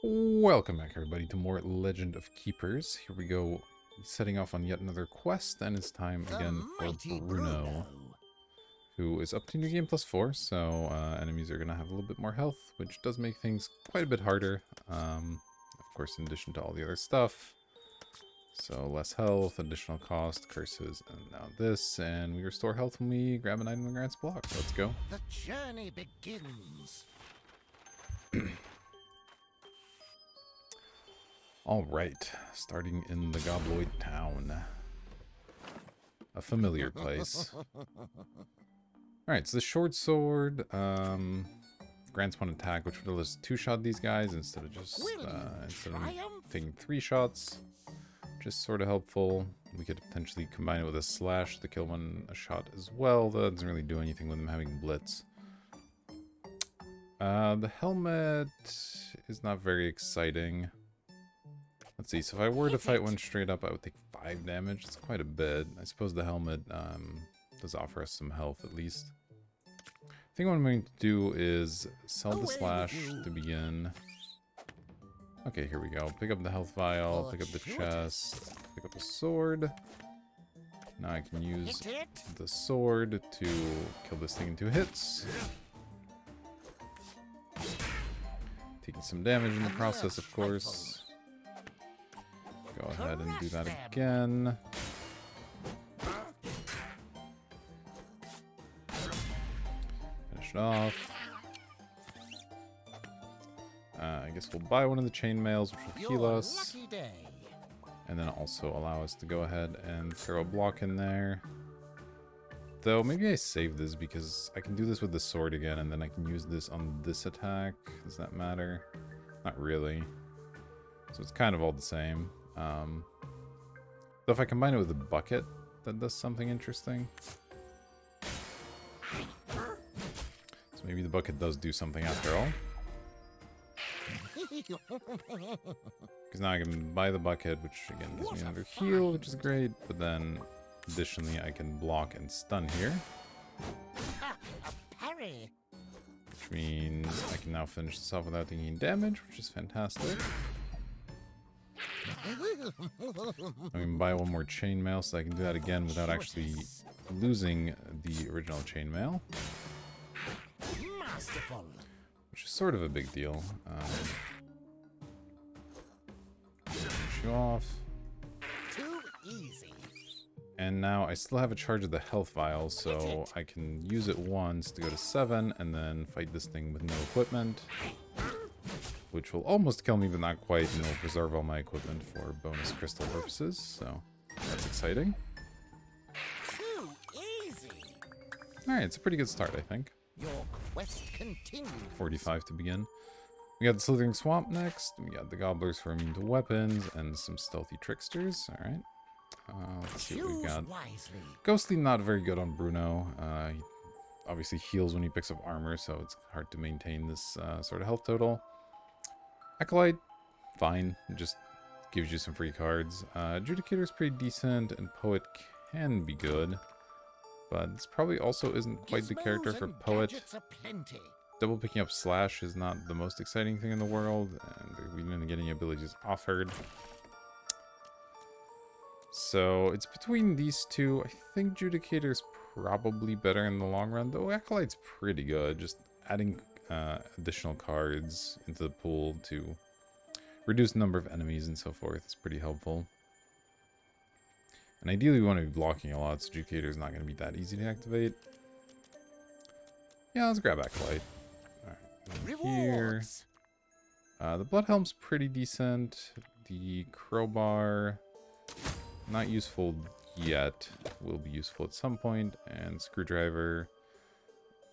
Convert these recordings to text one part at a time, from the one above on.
Welcome back, everybody, to more Legend of Keepers. Here we go, setting off on yet another quest, and it's time again for Bruno, who is up to New Game +4, so enemies are going to have a little bit more health, which does make things quite a bit harder, of course, in addition to all the other stuff. So less health, additional cost, curses, and now this, and we restore health when we grab an item in the Grant's block. So let's go. The journey begins. Alright, starting in the Gobloid town. A familiar place. Alright, so the short sword grants one attack, which will just two-shot these guys instead of just taking 3 shots. Which is sort of helpful. We could potentially combine it with a slash to kill one a shot as well. That doesn't really do anything with them having blitz. The helmet is not very exciting. Let's see, so if I were to fight one straight up, I would take 5 damage. It's quite a bit. I suppose the helmet does offer us some health, at least. I think what I'm going to do is sell the slash to begin. Okay, here we go. Pick up the health vial, pick up the chest, pick up a sword. Now I can use the sword to kill this thing in 2 hits. Taking some damage in the process, of course. Go ahead and do that again. Finish it off. I guess we'll buy one of the chainmails, which will heal us. And then also allow us to go ahead and throw a block in there. Though, maybe I save this because I can do this with the sword again, and then I can use this on this attack. Does that matter? Not really. So it's kind of all the same. Though if I combine it with the bucket, that does something interesting. So maybe the bucket does do something after all. Because now I can buy the bucket, which again gives me another heal, which is great. But then, additionally, I can block and stun here. Which means I can now finish this off without taking damage, which is fantastic. I can buy one more chainmail, so I can do that again without actually losing the original chainmail. Which is sort of a big deal. Finish you off. Too easy. And now I still have a charge of the health vial, so I can use it once to go to 7 and then fight this thing with no equipment. Which will almost kill me, but not quite, and it'll preserve all my equipment for bonus crystal purposes, so that's exciting. Too easy. Alright, it's a pretty good start, I think. Your quest continues. 45 to begin. We got the Slithering Swamp next, we got the Gobblers who are immune to weapons, and some Stealthy Tricksters, alright. Let's see what we got. Ghostly, not very good on Bruno. He obviously heals when he picks up armor, so it's hard to maintain this sort of health total. Acolyte, fine. It just gives you some free cards. Adjudicator's pretty decent, and Poet can be good. But this probably also isn't quite the character for Poet. Double picking up Slash is not the most exciting thing in the world, and we didn't get any abilities offered. So it's between these two. I think Adjudicator's probably better in the long run, though Acolyte's pretty good. Just adding additional cards into the pool to reduce the number of enemies and so forth is pretty helpful. And ideally we want to be blocking a lot, so Adjudicator is not going to be that easy to activate. Yeah, let's grab Acolyte. Alright, here. The Bloodhelm's pretty decent. The Crowbar, not useful yet. Will be useful at some point. And Screwdriver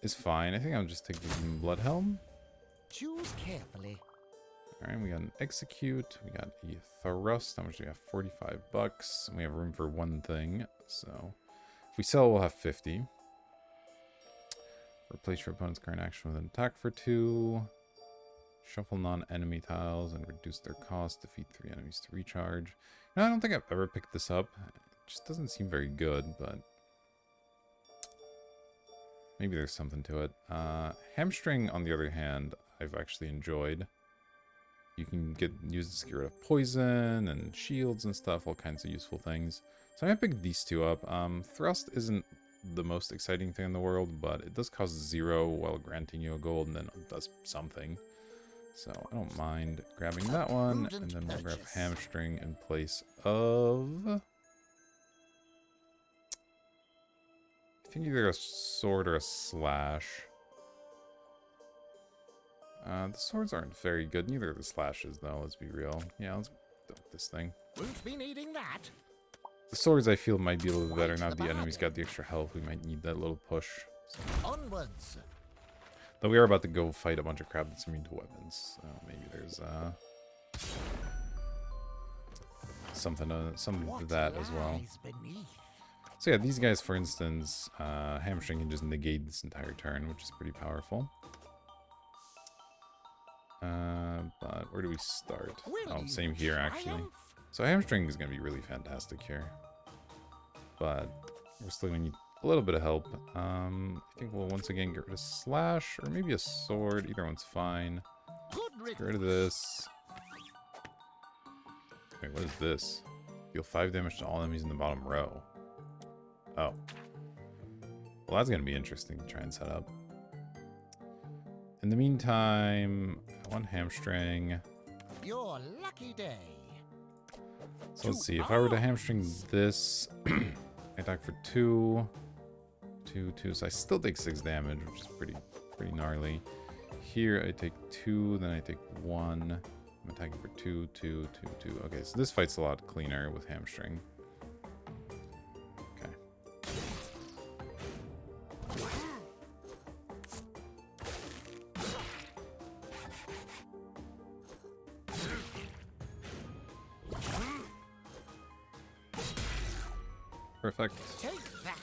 is fine. I think I'll just take the Bloodhelm. Choose carefully. Alright, we got an Execute. We got a Thrust. How much do we have? 45 bucks. We have room for one thing. So if we sell, we'll have 50. Replace your opponent's current action with an attack for 2. Shuffle non-enemy tiles and reduce their cost. Defeat 3 enemies to recharge. No, I don't think I've ever picked this up. It just doesn't seem very good, but maybe there's something to it. Hamstring, on the other hand, I've actually enjoyed. You can use this to get rid of poison and shields and stuff, all kinds of useful things. So I'm gonna pick these two up. Thrust isn't the most exciting thing in the world, but it does cost 0 while granting you a gold, and then it does something. So I don't mind grabbing that one, and then we'll grab Hamstring in place of... I think either a sword or a slash. The swords aren't very good. Neither are the slashes, though. Let's be real. Yeah, let's dump this thing. Won't be needing that. The swords, I feel, might be a little bit better. Now that the enemy's got the extra health, we might need that little push. So. Onwards. Though we are about to go fight a bunch of crap that's immune to weapons. So maybe there's something to that as well. So yeah, these guys, for instance, Hamstring can just negate this entire turn, which is pretty powerful. But where do we start? Oh, same here, actually. So Hamstring is going to be really fantastic here. But we're still going to need a little bit of help. I think we'll once again get rid of Slash, or maybe a sword. Either one's fine. Get rid of this. Wait, what is this? Deal 5 damage to all enemies in the bottom row. Oh. Well, that's going to be interesting to try and set up. In the meantime, I want Hamstring. Your lucky day. So let's see. If I were to Hamstring this, I attack for 2. 2. So I still take 6 damage, which is pretty gnarly. Here I take 2, then I take 1. I'm attacking for 2, 2, 2, 2. Okay, so this fight's a lot cleaner with Hamstring. Okay. Perfect. Take that.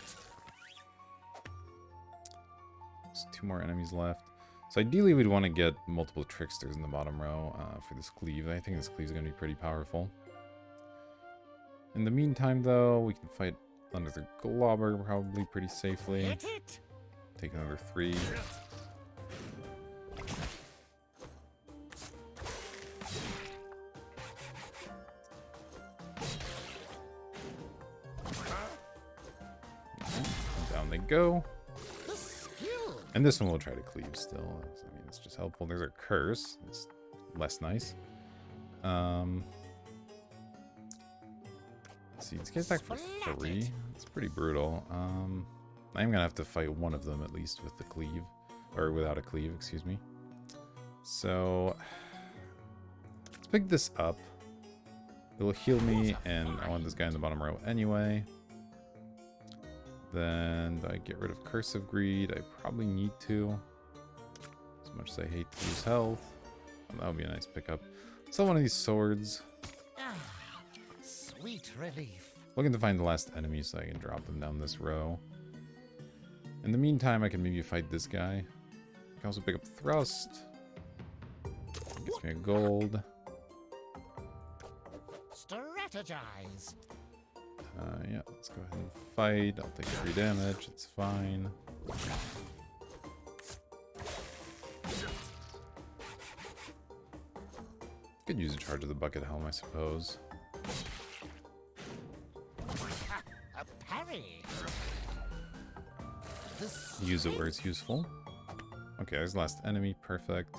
There's 2 more enemies left. So ideally we'd want to get multiple tricksters in the bottom row for this cleave. I think this cleave is going to be pretty powerful. In the meantime, though, we can fight under the Globber probably pretty safely. Hit it. Take another 3. Down they go. And this one we'll try to cleave still. I mean, it's just helpful. There's a curse. It's less nice. Let's see. This guy's back for 3. It's pretty brutal. I'm gonna have to fight one of them at least with the cleave. Or without a cleave, excuse me. So let's pick this up. It'll heal me, and I want this guy in the bottom row anyway. Then do I get rid of Curse of Greed? I probably need to. As much as I hate to use health. That would be a nice pickup. Sell one of these swords. Sweet relief. Looking to find the last enemy so I can drop them down this row. In the meantime, I can maybe fight this guy. I can also pick up Thrust. Gets me a gold. Strategize. Yeah, let's go ahead and fight. I'll take 3 damage. It's fine. Could use a charge of the bucket helm, I suppose. A parry. Use it where it's useful. Okay, there's the last enemy. Perfect.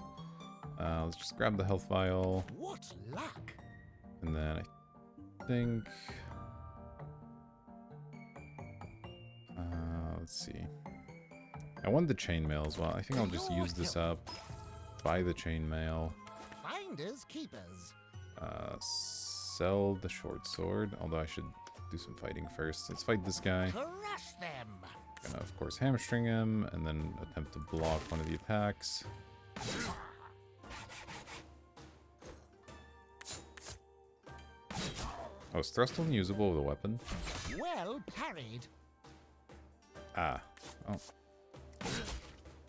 Let's just grab the health vial. What luck! And then I think... let's see. I want the chainmail as well. I think I'll just use this up. Buy the chainmail. Finders keepers. Sell the short sword. Although I should do some fighting first. Let's fight this guy. Crush them. Gonna of course hamstring him and then attempt to block one of the attacks. Oh, is thrust unusable with a weapon? Well parried. Ah. Oh.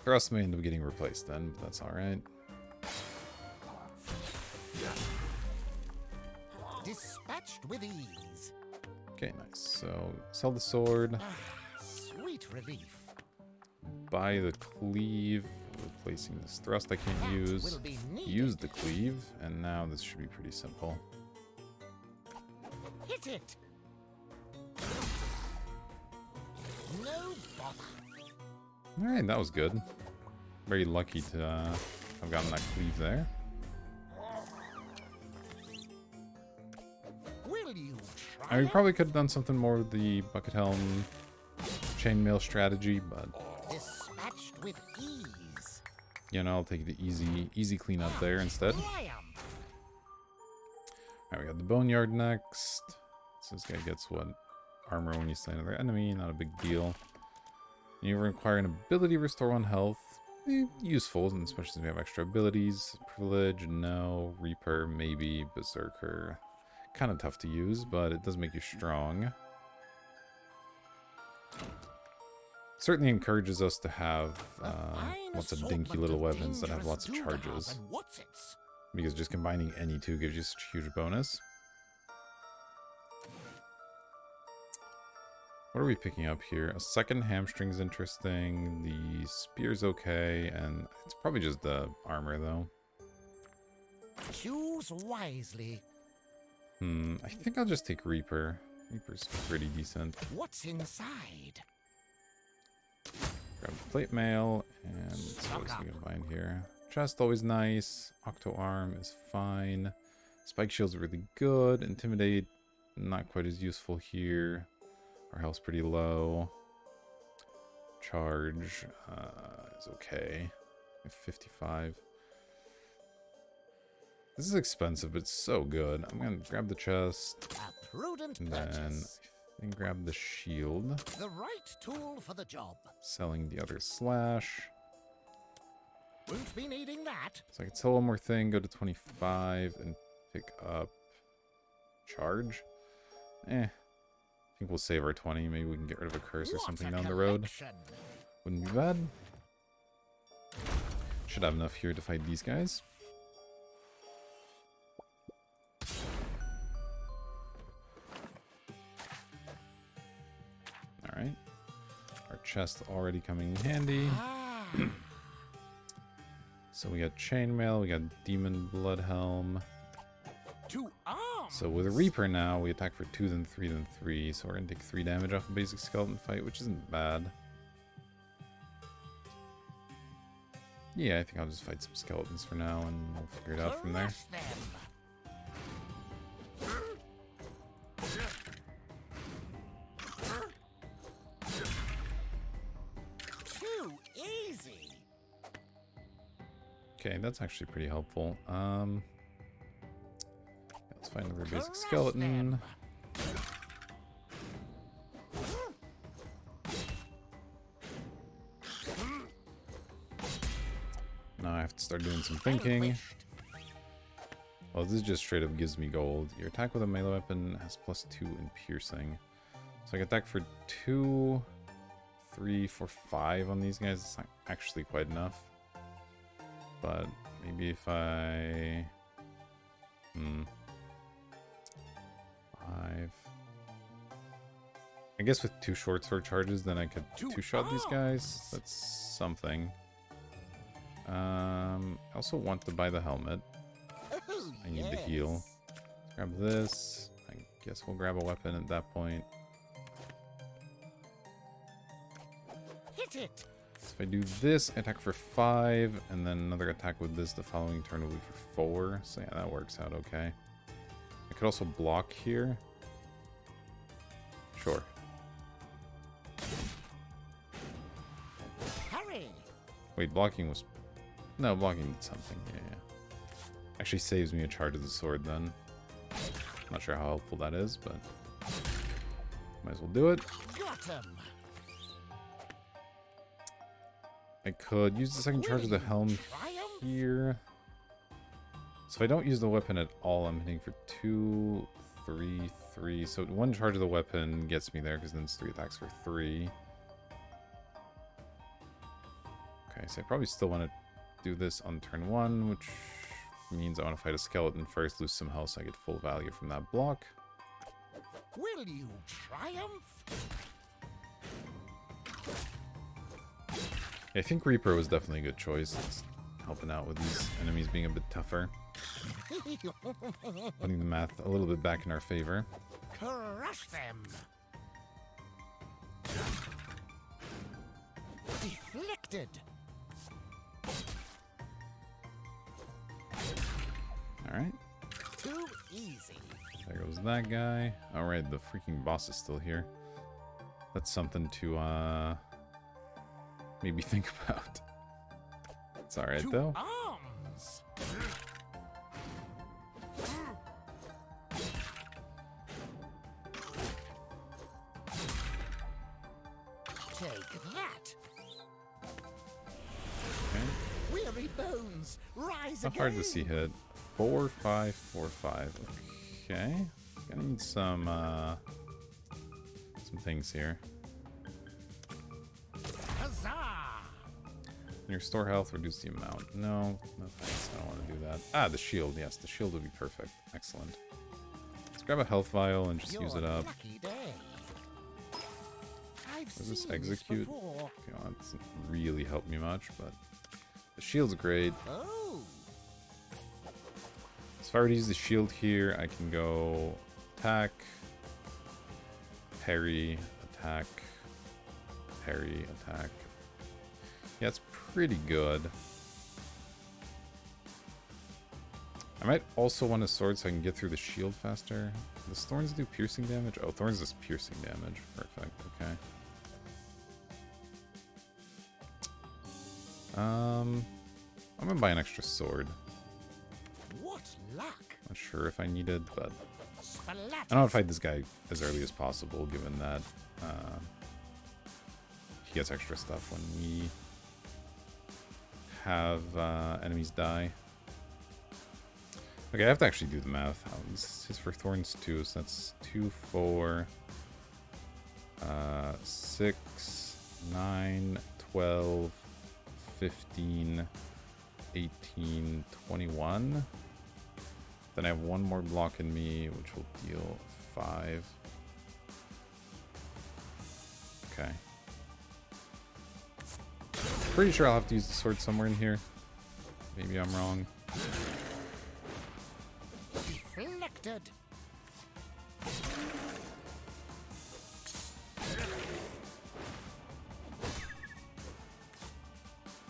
Thrust may end up getting replaced then, but that's alright. Dispatched with ease. Okay, nice. So, sell the sword. Sweet relief. Buy the cleave. replacing this thrust I can't That use. will be needed. Use the cleave, and now this should be pretty simple. Hit it. No bother. Alright, that was good. Very lucky to have gotten that cleave there. Will you I try? mean, probably could have done something more with the bucket helm chainmail strategy, but Dispatched with ease. you know, I'll take the easy cleanup there instead. Triumph. Alright, we got the boneyard next. So this guy gets what? Armor when you slay another enemy, not a big deal. You require an ability to restore 1 health. Useful, especially since we have extra abilities. Privilege, no. Reaper, maybe. Berserker. Kind of tough to use, but it does make you strong. Certainly encourages us to have lots of dinky little weapons that have lots of charges. Because just combining any two gives you such a huge bonus. What are we picking up here? A second hamstring's interesting. The spear's okay, and it's probably just the armor though. Choose wisely. I think I'll just take Reaper. Reaper's pretty decent. What's inside? Grab the plate mail, and let's see what else we can find here. Chest, always nice. Octo arm is fine. Spike shield's really good. Intimidate, not quite as useful here. Our health's pretty low. Charge is okay. 55. This is expensive, but it's so good. I'm gonna grab the chest, A prudent and then purchase. I think grab the shield. The right tool for the job. Selling the other slash. Won't be needing that. So I can sell one more thing, go to 25, and pick up charge. I think we'll save our 20. Maybe we can get rid of a curse or What something a down the road. collection. Wouldn't be bad. Should have enough here to fight these guys. Alright. Our chest already coming in handy. Ah, So we got chainmail, we got demon blood helm. to arms. So with a Reaper now, we attack for 2, then 3, then 3. So we're going to take 3 damage off a basic skeleton fight, which isn't bad. Yeah, I think I'll just fight some skeletons for now, and we'll figure it out from there. Crush them. Too easy. Okay, that's actually pretty helpful. Let's find another basic Crush skeleton. them. Now I have to start doing some thinking. Vanquished. Well, this just straight up gives me gold. Your attack with a melee weapon has +2 in piercing. So I can attack for 2, 3, 4, 5 on these guys. It's not actually quite enough. But maybe if I... 5... I guess with 2 short sword charges, then I could To 2-shot these guys. arms. That's something. I also want to buy the helmet. Oh, I need the heal. yes. Grab this. I guess we'll grab a weapon at that point. Hit it. So if I do this, I attack for 5, and then another attack with this the following turn will be for 4. So yeah, that works out okay. I could also block here. Sure. Hurry. Wait, blocking was... No, blocking did something. Yeah. Actually saves me a charge of the sword then. Not sure how helpful that is, but... Might as well do it. Got 'em. I could use the second charge of the Will you helm triumph? here. So if I don't use the weapon at all, I'm hitting for 2, 3, 3. So 1 charge of the weapon gets me there, because then it's 3 attacks for 3. Okay, so I probably still want to do this on turn 1, which means I want to fight a skeleton first, lose some health so I get full value from that block. Will you triumph? I think Reaper was definitely a good choice. It's helping out with these enemies being a bit tougher. Putting the math a little bit back in our favor. Crush them. Deflected. Alright. Too easy. There goes that guy. Alright, the freaking boss is still here. That's something to maybe think about. It's alright though. Arms. Take that. Okay. Weary bones, rise Not again. hard to see hit. 4, 5, 4, 5. Okay. Gonna need some things here. Huzzah! When your store health, reduce the amount. No, no thanks. I don't want to do that. Ah, the shield. Yes, the shield would be perfect. Excellent. Let's grab a health vial and just use it up. Lucky day. Does this execute? Okay, well, that doesn't really help me much, but the shield's great. Oh. So if I were to use the shield here, I can go attack, parry, attack, parry, attack. Yeah, it's pretty good. I might also want a sword so I can get through the shield faster. Does Thorns do piercing damage? Oh, Thorns does piercing damage. Perfect, okay. I'm gonna buy an extra sword. What luck! Not sure if I need it, but Splat. I want to fight this guy as early as possible, given that he gets extra stuff when we have enemies die. Okay, I have to actually do the math. This is for Thorns too, so that's 2, 4, 6, 9, 12, 15, 18, 21. Then I have one more block in me, which will deal 5. Okay. Pretty sure I'll have to use the sword somewhere in here. Maybe I'm wrong. Deflected.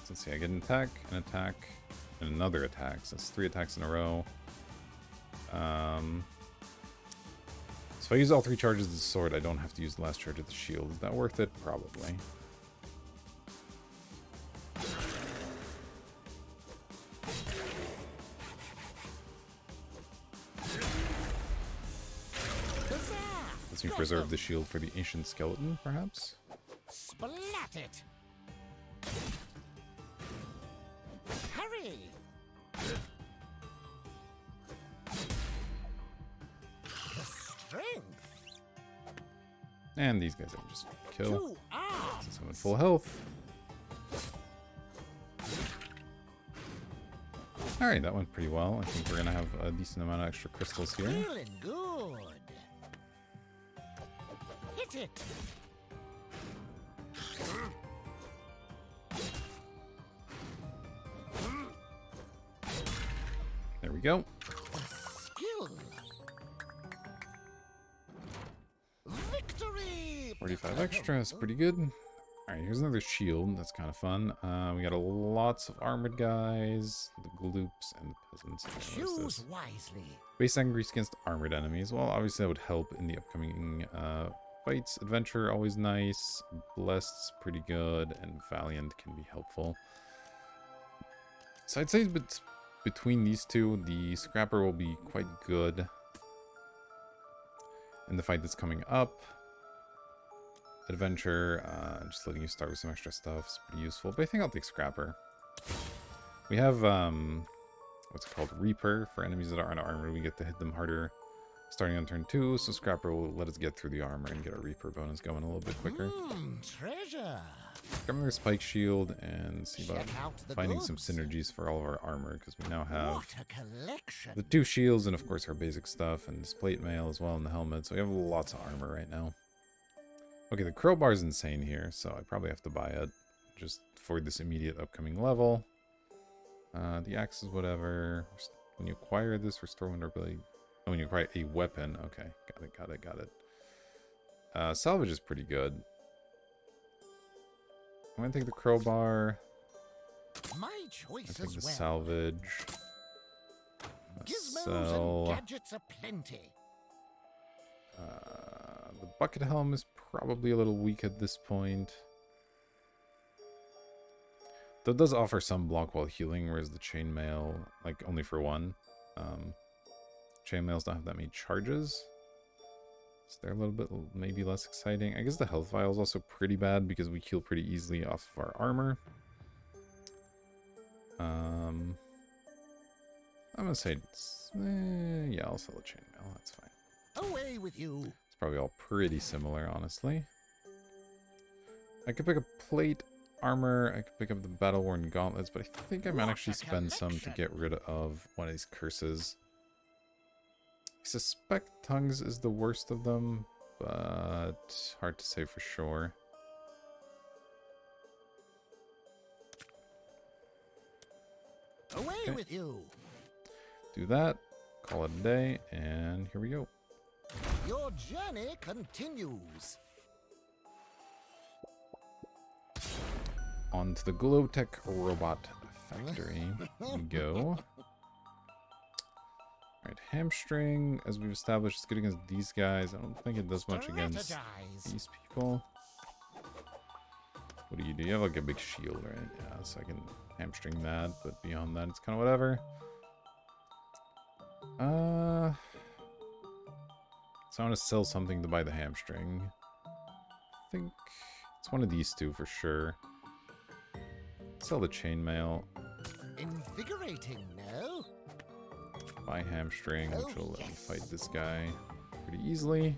So let's see, I get an attack, and another attack. So that's 3 attacks in a row. So if I use all 3 charges of the sword, I don't have to use the last charge of the shield. Is that worth it? Probably. Let's me preserve the shield for the ancient skeleton, perhaps? Splat it. Hurry. The strength. And these guys I can just kill. 2 arms. Since I'm at full health. Alright, that went pretty well. I think we're gonna have a decent amount of extra crystals here. Feeling good. Hit it. There we go. Skill. Victory. 45 extra, that's pretty good. Alright, here's another shield. That's kind of fun. We got lots of armored guys, the gloops, and the peasants. What is Choose this? wisely. Base increase against armored enemies. Well, obviously that would help in the upcoming fights. Adventure, always nice. Blessed's pretty good, and Valiant can be helpful. So I'd say between these two, the Scrapper will be quite good in the fight that's coming up. Adventure, just letting you start with some extra stuff is pretty useful, but I think I'll take Scrapper. We have, what's it called, Reaper, for enemies that aren't armored. We get to hit them harder starting on turn 2, so Scrapper will let us get through the armor and get our Reaper bonus going a little bit quicker. Treasure. Grab another Spike Shield and see about Check out the finding some goods. synergies for all of our armor, because we now have What a collection. the 2 shields and of course our basic stuff and this plate mail as well and the helmet, so we have lots of armor right now. Okay, the crowbar is insane here, so I probably have to buy it. just for this immediate upcoming level. The axe is whatever. When you acquire this, restore vulnerability. Oh, when you acquire a weapon. Okay, got it. Salvage is pretty good. I'm gonna take the crowbar. My choice I take as the well. salvage. Gizmos Sell. and gadgets aplenty. The bucket helm is probably a little weak at this point. Though it does offer some block while healing, whereas the chainmail, like, only for one. Chainmails don't have that many charges. So they're a little bit maybe less exciting. I guess the health vial is also pretty bad because we heal pretty easily off of our armor. I'm gonna say, yeah, I'll sell a chainmail. That's fine. Away with you. It's probably all pretty similar, honestly. I could pick up plate armor. I could pick up the battle-worn gauntlets, but I think I might actually spend some to get rid of one of these curses. I suspect tongues is the worst of them, but hard to say for sure. Away with you. Do that, call it a day, and here we go. Your journey continues. On to the Glowtech Robot Factory we go. Alright, hamstring, as we've established, is good against these guys. I don't think it does much against these people. What do? You have like a big shield, right? Yeah, so I can hamstring that, but beyond that, it's kind of whatever. So I want to sell something to buy the hamstring. I think it's one of these two for sure. Sell the chainmail. Invigorating, no? Buy hamstring, which will let me fight this guy pretty easily.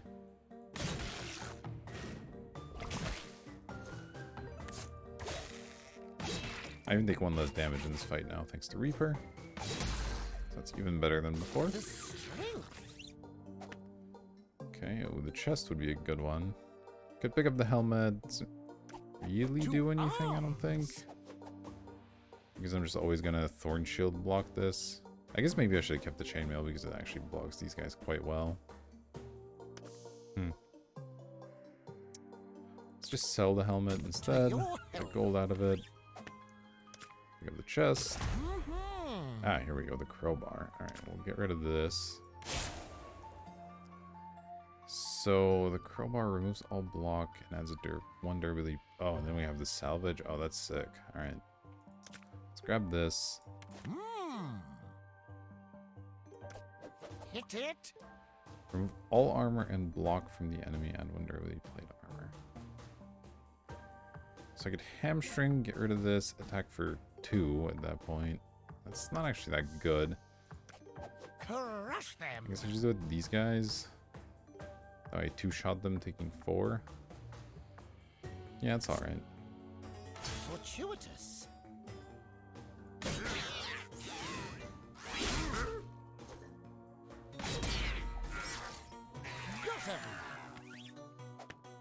I even take one less damage in this fight now, thanks to Reaper. So that's even better than before. Okay, oh, the chest would be a good one. Could pick up the helmet. Doesn't really do anything, I don't think. Because I'm just always gonna Thorn Shield block this. I guess maybe I should have kept the chainmail because it actually blocks these guys quite well. Let's just sell the helmet instead. Get gold out of it. Pick up the chest. Ah, here we go, the crowbar. Alright, we'll get rid of this. So the crowbar removes all block and adds a one durability. Oh, and then we have the salvage. Oh, that's sick. Alright. Let's grab this. Hit it. Remove all armor and block from the enemy and one durability plate armor. So I could hamstring, get rid of this, attack for 2 at that point. That's not actually that good. Crush them. I guess I just do it with these guys. Oh, I 2-shot them, taking 4. Yeah, it's alright. Fortuitous.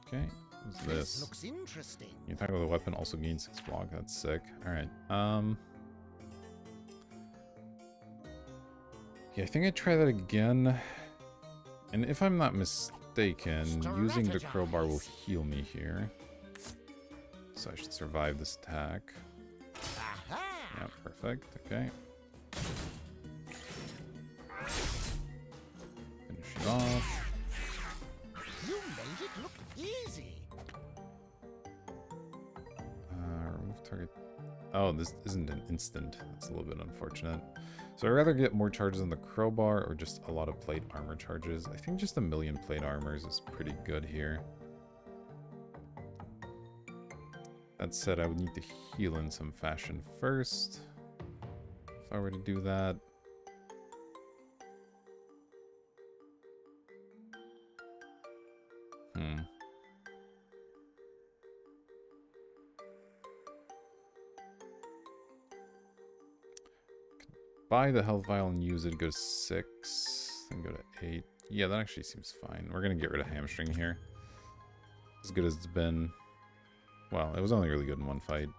Okay, what's this? Looks interesting. You attack with a weapon, also gains 6 block. That's sick. Alright. Yeah, I think I try that again. And if I'm not mistaken, using the crowbar will heal me here. So I should survive this attack. Yeah, perfect. Okay. Finish it off. You made it look easy. Remove target. Oh, this isn't an instant. That's a little bit unfortunate. So I'd rather get more charges on the crowbar or just a lot of plate armor charges. I think just 1,000,000 plate armors is pretty good here. That said, I would need to heal in some fashion first. If I were to do that. Buy the health vial and use it, go to 6, then go to 8. Yeah, that actually seems fine. We're going to get rid of hamstring here. As good as it's been. Well, it was only really good in one fight.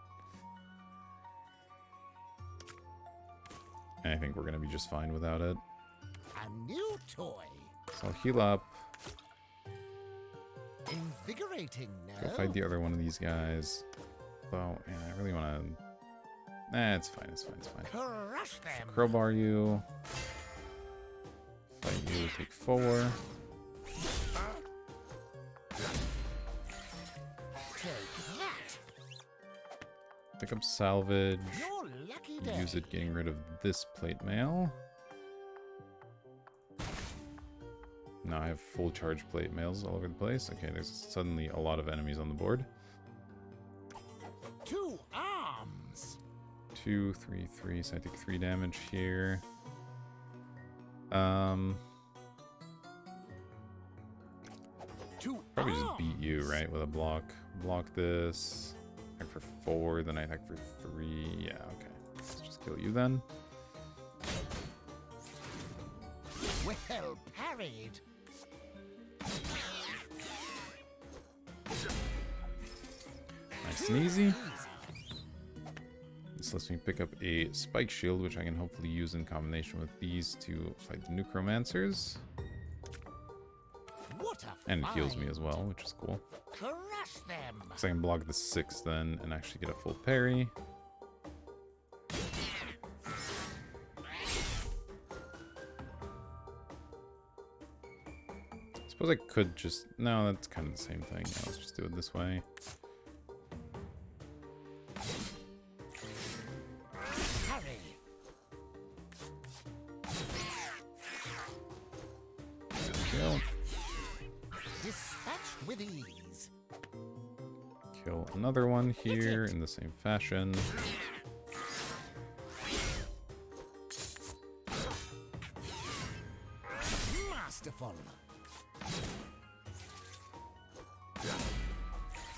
And I think we're going to be just fine without it. A new toy. So I'll heal up. Invigorating, Go no? fight the other one of these guys. Though, yeah, I really want to... Nah, it's fine, it's fine, it's fine. Crush them. Crowbar you. Fight you, take 4. Take that. Pick up salvage. Your lucky day. Use it getting rid of this plate mail. Now I have full charge plate mails all over the place. Okay, there's suddenly a lot of enemies on the board. 2 arms. 2, 3, 3. So I take 3 damage here. Probably just beat you, right, with a block. Block this. Attack for 4, then I attack for 3. Yeah, okay. Let's just kill you then. Well parried. Nice and easy. This lets me pick up a spike shield, which I can hopefully use in combination with these to fight the necromancers. What a And it heals find. me as well, which is cool. Crush them. So I can block the 6 then and actually get a full parry. Suppose I could just... No, that's kind of the same thing. Yeah, let's just do it this way. Parry. Kill. Dispatched with ease. Kill another one here in the same fashion. Masterful.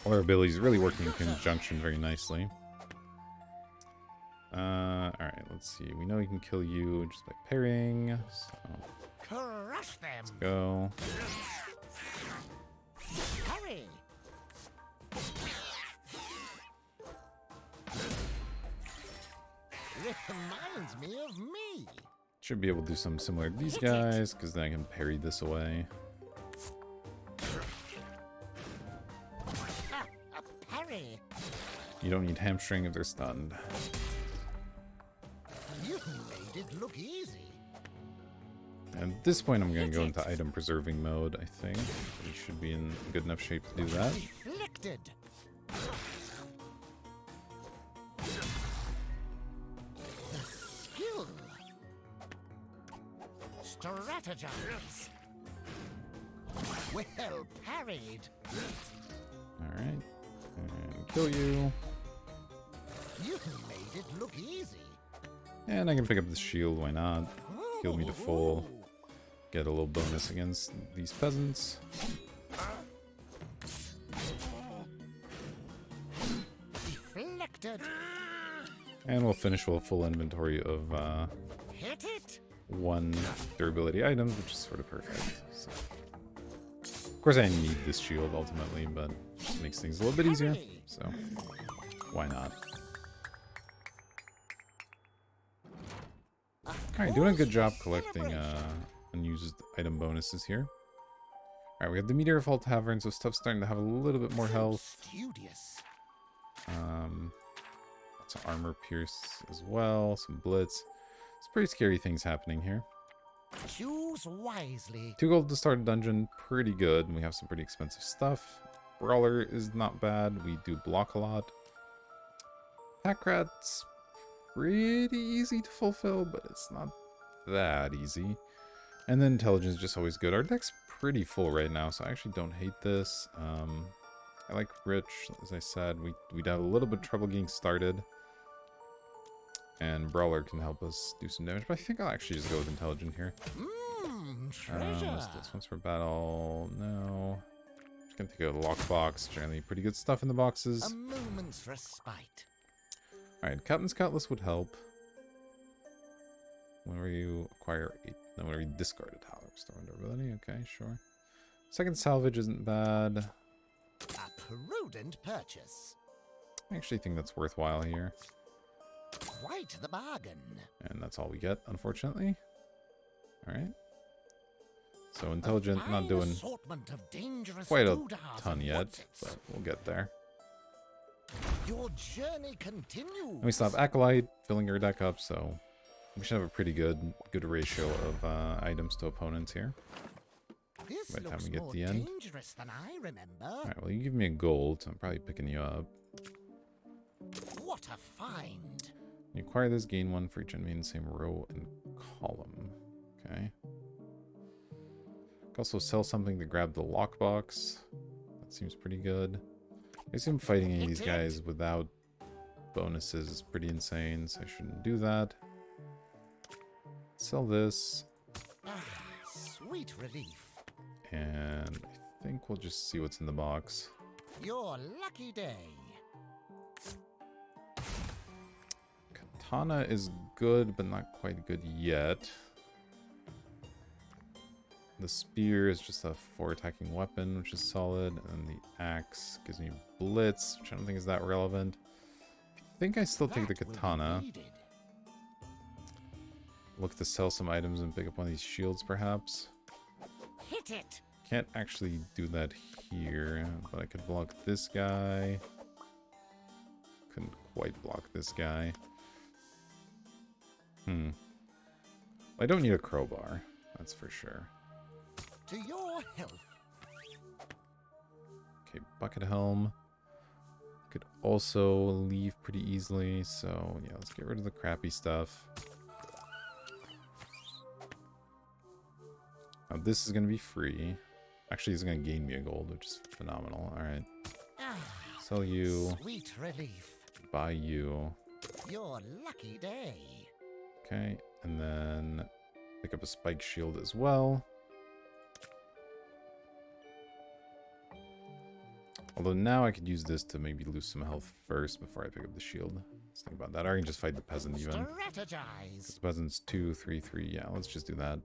All our abilities really working in conjunction very nicely. Alright, let's see. We know he can kill you just by parrying. So, Crush them. go. Parry. Reminds me of me. Should be able to do something similar to these guys, because then I can parry this away. Ah, a parry. You don't need hamstring if they're stunned. You made it look easy. And at this point, I'm going to go into item preserving mode, I think. We should be in good enough shape to do that. Deflected. The skill. Strategize. Well parried. Alright. And kill you. You made it look easy. And I can pick up the shield, why not? Heal me to full. Get a little bonus against these peasants. Deflected. And we'll finish with a full inventory of Hit it. 1 durability items, which is sort of perfect. So. Of course I need this shield ultimately, but it just makes things a little bit easier. So why not? Alright, doing a good job collecting unused item bonuses here. Alright, we have the Meteor Fall Tavern, so stuff's starting to have a little bit more health. Studious. Lots of armor pierce as well, some blitz. It's pretty scary things happening here. Choose wisely. 2 gold to start a dungeon, pretty good. And we have some pretty expensive stuff. Brawler is not bad. We do block a lot. Pack Rat's pretty easy to fulfill, but it's not that easy. And then intelligence is just always good. Our deck's pretty full right now, so I actually don't hate this. I like Rich, as I said. We'd have a little bit of trouble getting started. And Brawler can help us do some damage, but I think I'll actually just go with Intelligent here. Treasure. What's this? Once for battle. No. Just gonna take a lockbox. Generally pretty good stuff in the boxes. A moment's respite. Alright, Captain's Cutlass would help. Whenever you acquire 8. No, whenever you discard a tower. Restore durability. Okay, sure. Second salvage isn't bad. A prudent purchase. I actually think that's worthwhile here. Quite the bargain. And that's all we get, unfortunately. Alright. So intelligent, not doing quite a ton yet, but we'll get there. Your journey continues. And we still have Acolyte filling your deck up, so we should have a pretty good ratio of items to opponents here. This By the time looks we get more to the end. dangerous than I remember. Alright, well you give me a gold, so I'm probably picking you up. What a find. You acquire this, gain 1 for each enemy in the same row and column. Okay. Also sell something to grab the lockbox. That seems pretty good. I assume fighting any of these guys without bonuses is pretty insane, so I shouldn't do that. Sell this. Sweet relief. And I think we'll just see what's in the box. Your lucky day. Katana is good, but not quite good yet. The spear is just a 4 attacking weapon, which is solid. And the axe gives me blitz, which I don't think is that relevant. I think I still take the katana. Look to sell some items and pick up one of these shields, perhaps. Hit it. Can't actually do that here, but I could block this guy. Couldn't quite block this guy. I don't need a crowbar, that's for sure. To your health. Okay, bucket helm. Could also leave pretty easily, so yeah, let's get rid of the crappy stuff. Now this is going to be free. Actually, it's going to gain me a gold, which is phenomenal. Alright. Sell you. Sweet relief. Buy you. Your lucky day. Okay, and then pick up a spike shield as well. Although now I could use this to maybe lose some health first before I pick up the shield. Let's think about that. Or I can just fight the peasant even. Strategize. The peasant's 2, 3, 3. Yeah, let's just do that.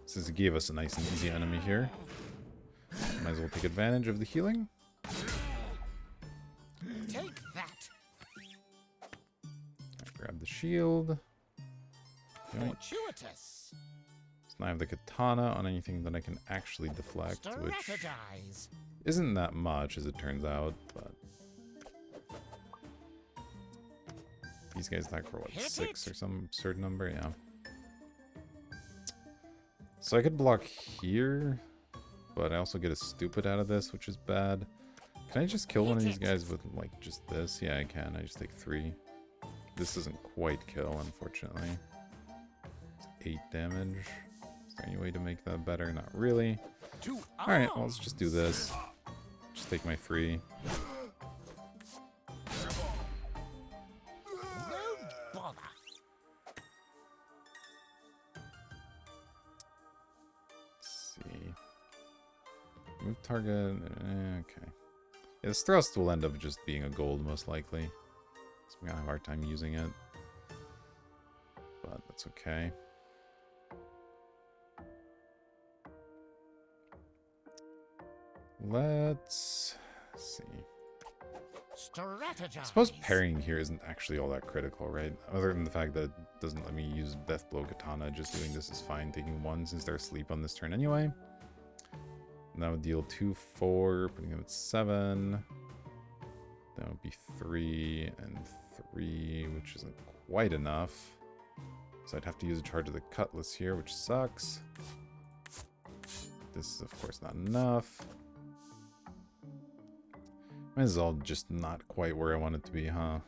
Since it gave us a nice and easy enemy here, might as well take advantage of the healing. Take that. Grab the shield. Fortuitous. So now I have the katana on anything that I can actually deflect, which Strategize. isn't that much as it turns out, but these guys attack for what, 6 or some absurd number? Yeah. So I could block here, but I also get a stupid out of this, which is bad. Can I just kill one of these guys with, like, just this? Yeah, I can. I just take 3. This doesn't quite kill, unfortunately. It's 8 damage. Is there any way to make that better? Not really. Alright, well, let's just do this. Just take my 3. No bother. See. Move target. Okay. Yeah, this thrust will end up just being a gold, most likely. So I'm gonna have a hard time using it. But that's okay. Let's see. Strategize. I suppose parrying here isn't actually all that critical, right? Other than the fact that it doesn't let me use Deathblow Katana, just doing this is fine. Taking 1 since they're asleep on this turn anyway. And that would deal 2, 4, putting them at 7. That would be 3 and 3, which isn't quite enough. So I'd have to use a charge of the Cutlass here, which sucks. This is, of course, not enough. This is all just not quite where I want it to be, huh?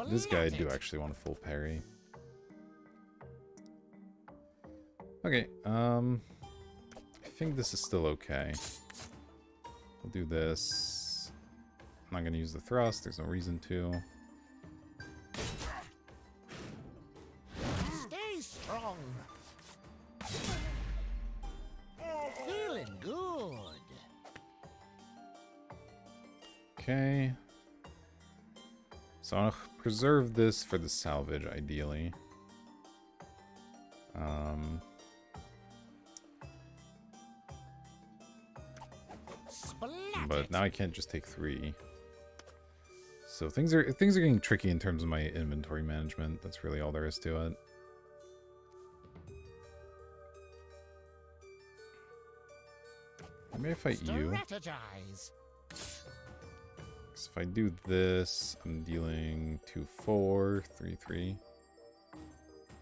This guy I do actually want a full parry. Okay, I think this is still okay. I'll do this. I'm not gonna use the thrust, there's no reason to. Stay strong. Feeling good. Okay. So I'll preserve this for the salvage, ideally. but now I can't just take 3. So things are getting tricky in terms of my inventory management. That's really all there is to it. Maybe I fight you. Strategize. So if I do this, I'm dealing 2, 4, 3, 3.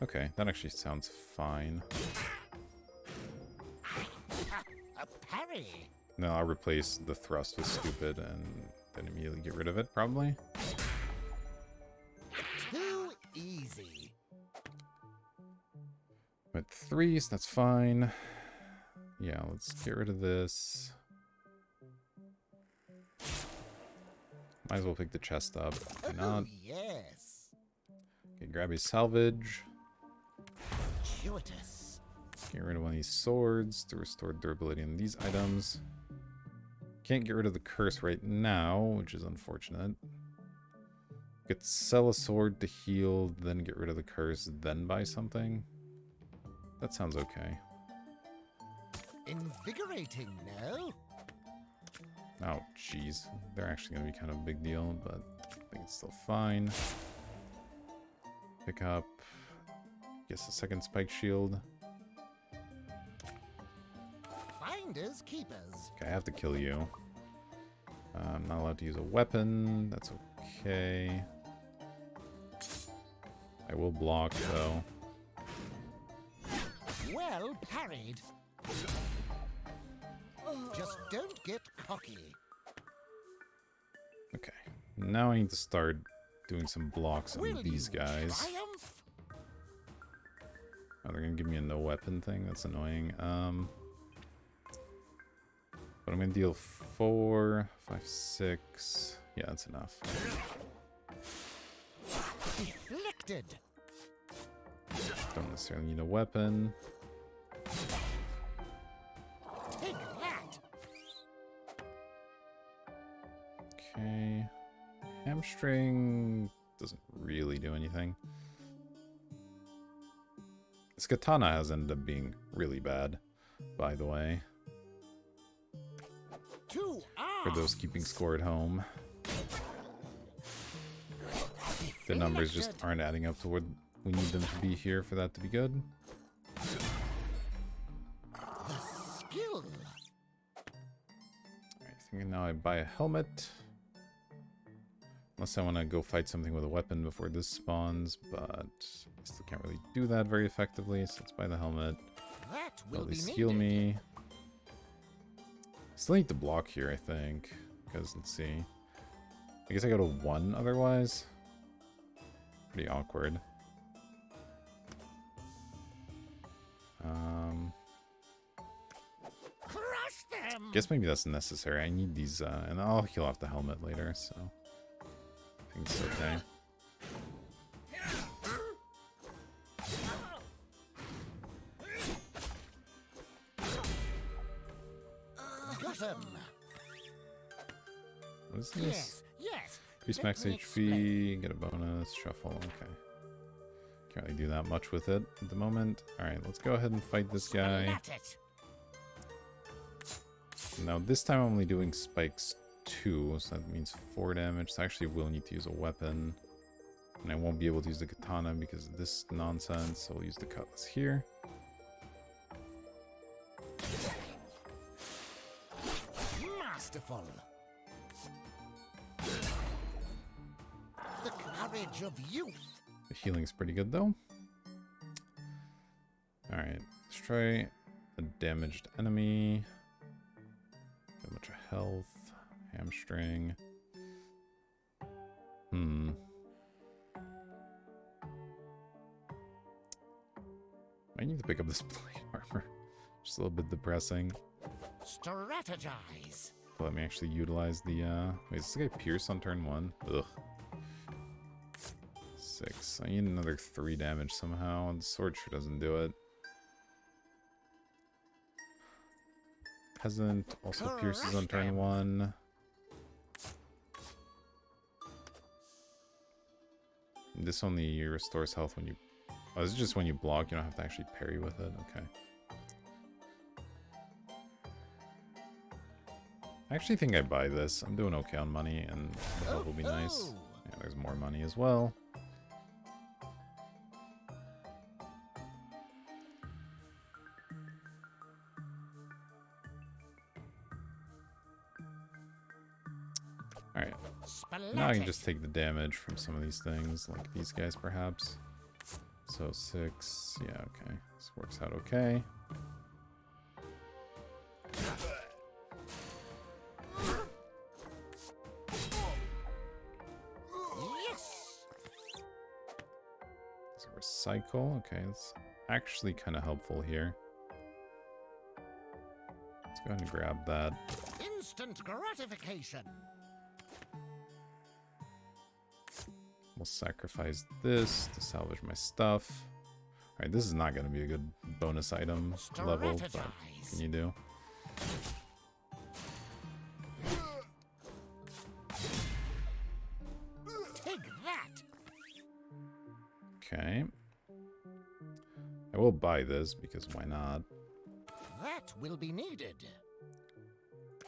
Okay, that actually sounds fine. A parry. Now I'll replace the thrust with stupid and then immediately get rid of it, probably. Too easy. I'm at 3, so that's fine. Yeah, let's get rid of this. Might as well pick the chest up. Why not? Oh, yes. Okay, grab his salvage. Fortuitous. Get rid of one of these swords to restore durability on these items. Can't get rid of the curse right now, which is unfortunate. Could sell a sword to heal, then get rid of the curse, then buy something. That sounds okay. Invigorating, no? Oh, jeez. They're actually going to be kind of a big deal, but I think it's still fine. Pick up, I guess, a second spike shield. Finders keepers. Okay, I have to kill you. I'm not allowed to use a weapon. That's okay. I will block, though. Well parried. Just don't get cocky. Okay. Now I need to start doing some blocks on Will these you guys. triumph? Oh, they're gonna give me a no weapon thing. That's annoying. But I'm gonna deal 4, 5, 6. Yeah, that's enough. Deflected. Don't necessarily need a weapon. Take that. Okay. Hamstring doesn't really do anything. This katana has ended up being really bad, by the way. For those keeping score at home. The numbers just aren't adding up to what we need them to be here for that to be good. The skill. I think now I buy a helmet. Unless I want to go fight something with a weapon before this spawns, but I still can't really do that very effectively, so let's buy the helmet. That At will be least needed. heal me. Still need to block here, I think. Because, let's see. I guess I go to 1 otherwise. Pretty awkward. Crush them. Guess maybe that's necessary. I need these, and I'll heal off the helmet later, so I think it's okay. Got him. What is this? Yes, yes. Increase Let max me HP, get a bonus, shuffle, okay. Can't really do that much with it at the moment. Alright, let's go ahead and fight this guy. At it. Now this time I'm only doing spikes 2, so that means 4 damage. So I actually will need to use a weapon. And I won't be able to use the katana because of this nonsense, so I'll use the cutlass here. Masterful. The courage of youth. The healing's pretty good though. Alright, destroy a damaged enemy. Get a bunch of health. Hamstring. I need to pick up this plate armor. Just a little bit depressing. Strategize. Let me actually utilize the, wait, is this guy Pierce on turn 1? Ugh. 6. I need another 3 damage somehow. The sword sure doesn't do it. Peasant also pierces on turn 1. This only restores health when you... Oh, this is just when you block. You don't have to actually parry with it. Okay. I actually think I buy this. I'm doing okay on money, and the health will be nice. Yeah, there's more money as well. Alright. Now I can just take the damage from some of these things, like these guys perhaps. So 6, yeah, okay. This works out okay. Yes. It's a recycle, okay, it's actually kind of helpful here. Let's go ahead and grab that. Instant gratification. We'll sacrifice this to salvage my stuff. Alright, this is not going to be a good bonus item level, but what can you do? Take that. Okay. I will buy this, because why not? That will be needed.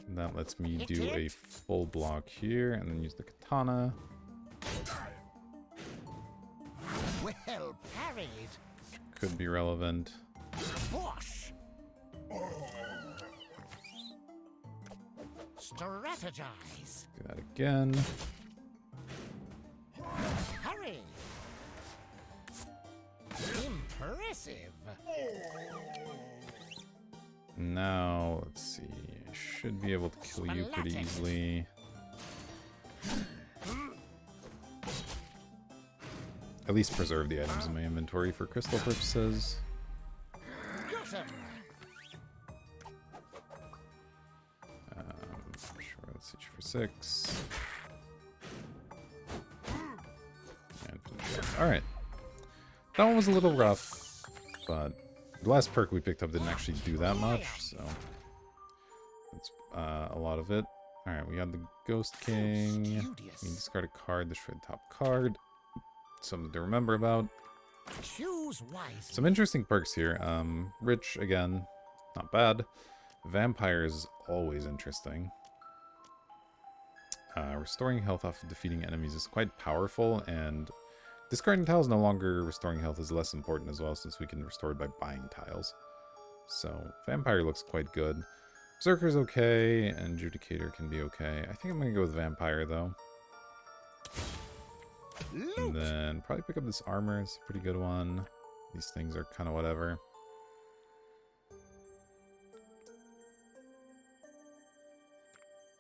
And that lets me do a full block here, and then use the katana. Well parried. Could be relevant. Bosh. Strategize. Do that again. Hurry. Impressive. Now, let's see. I should be able to kill you pretty easily. At least preserve the items in my inventory for crystal purposes. Sure, let's hit you for 6. And finish up. Alright. That one was a little rough, but the last perk we picked up didn't actually do that much, so that's a lot of it. Alright, we got the Ghost King. We discard a card, destroy the top card. Something to remember about. Choose wisely. Some interesting perks here. Rich, again, not bad. Vampire is always interesting. Restoring health off of defeating enemies is quite powerful, and discarding tiles no longer restoring health is less important as well, since we can restore it by buying tiles. So, Vampire looks quite good. Berserker's okay, and Judicator can be okay. I think I'm going to go with Vampire, though. And then probably pick up this armor. It's a pretty good one. These things are kind of whatever.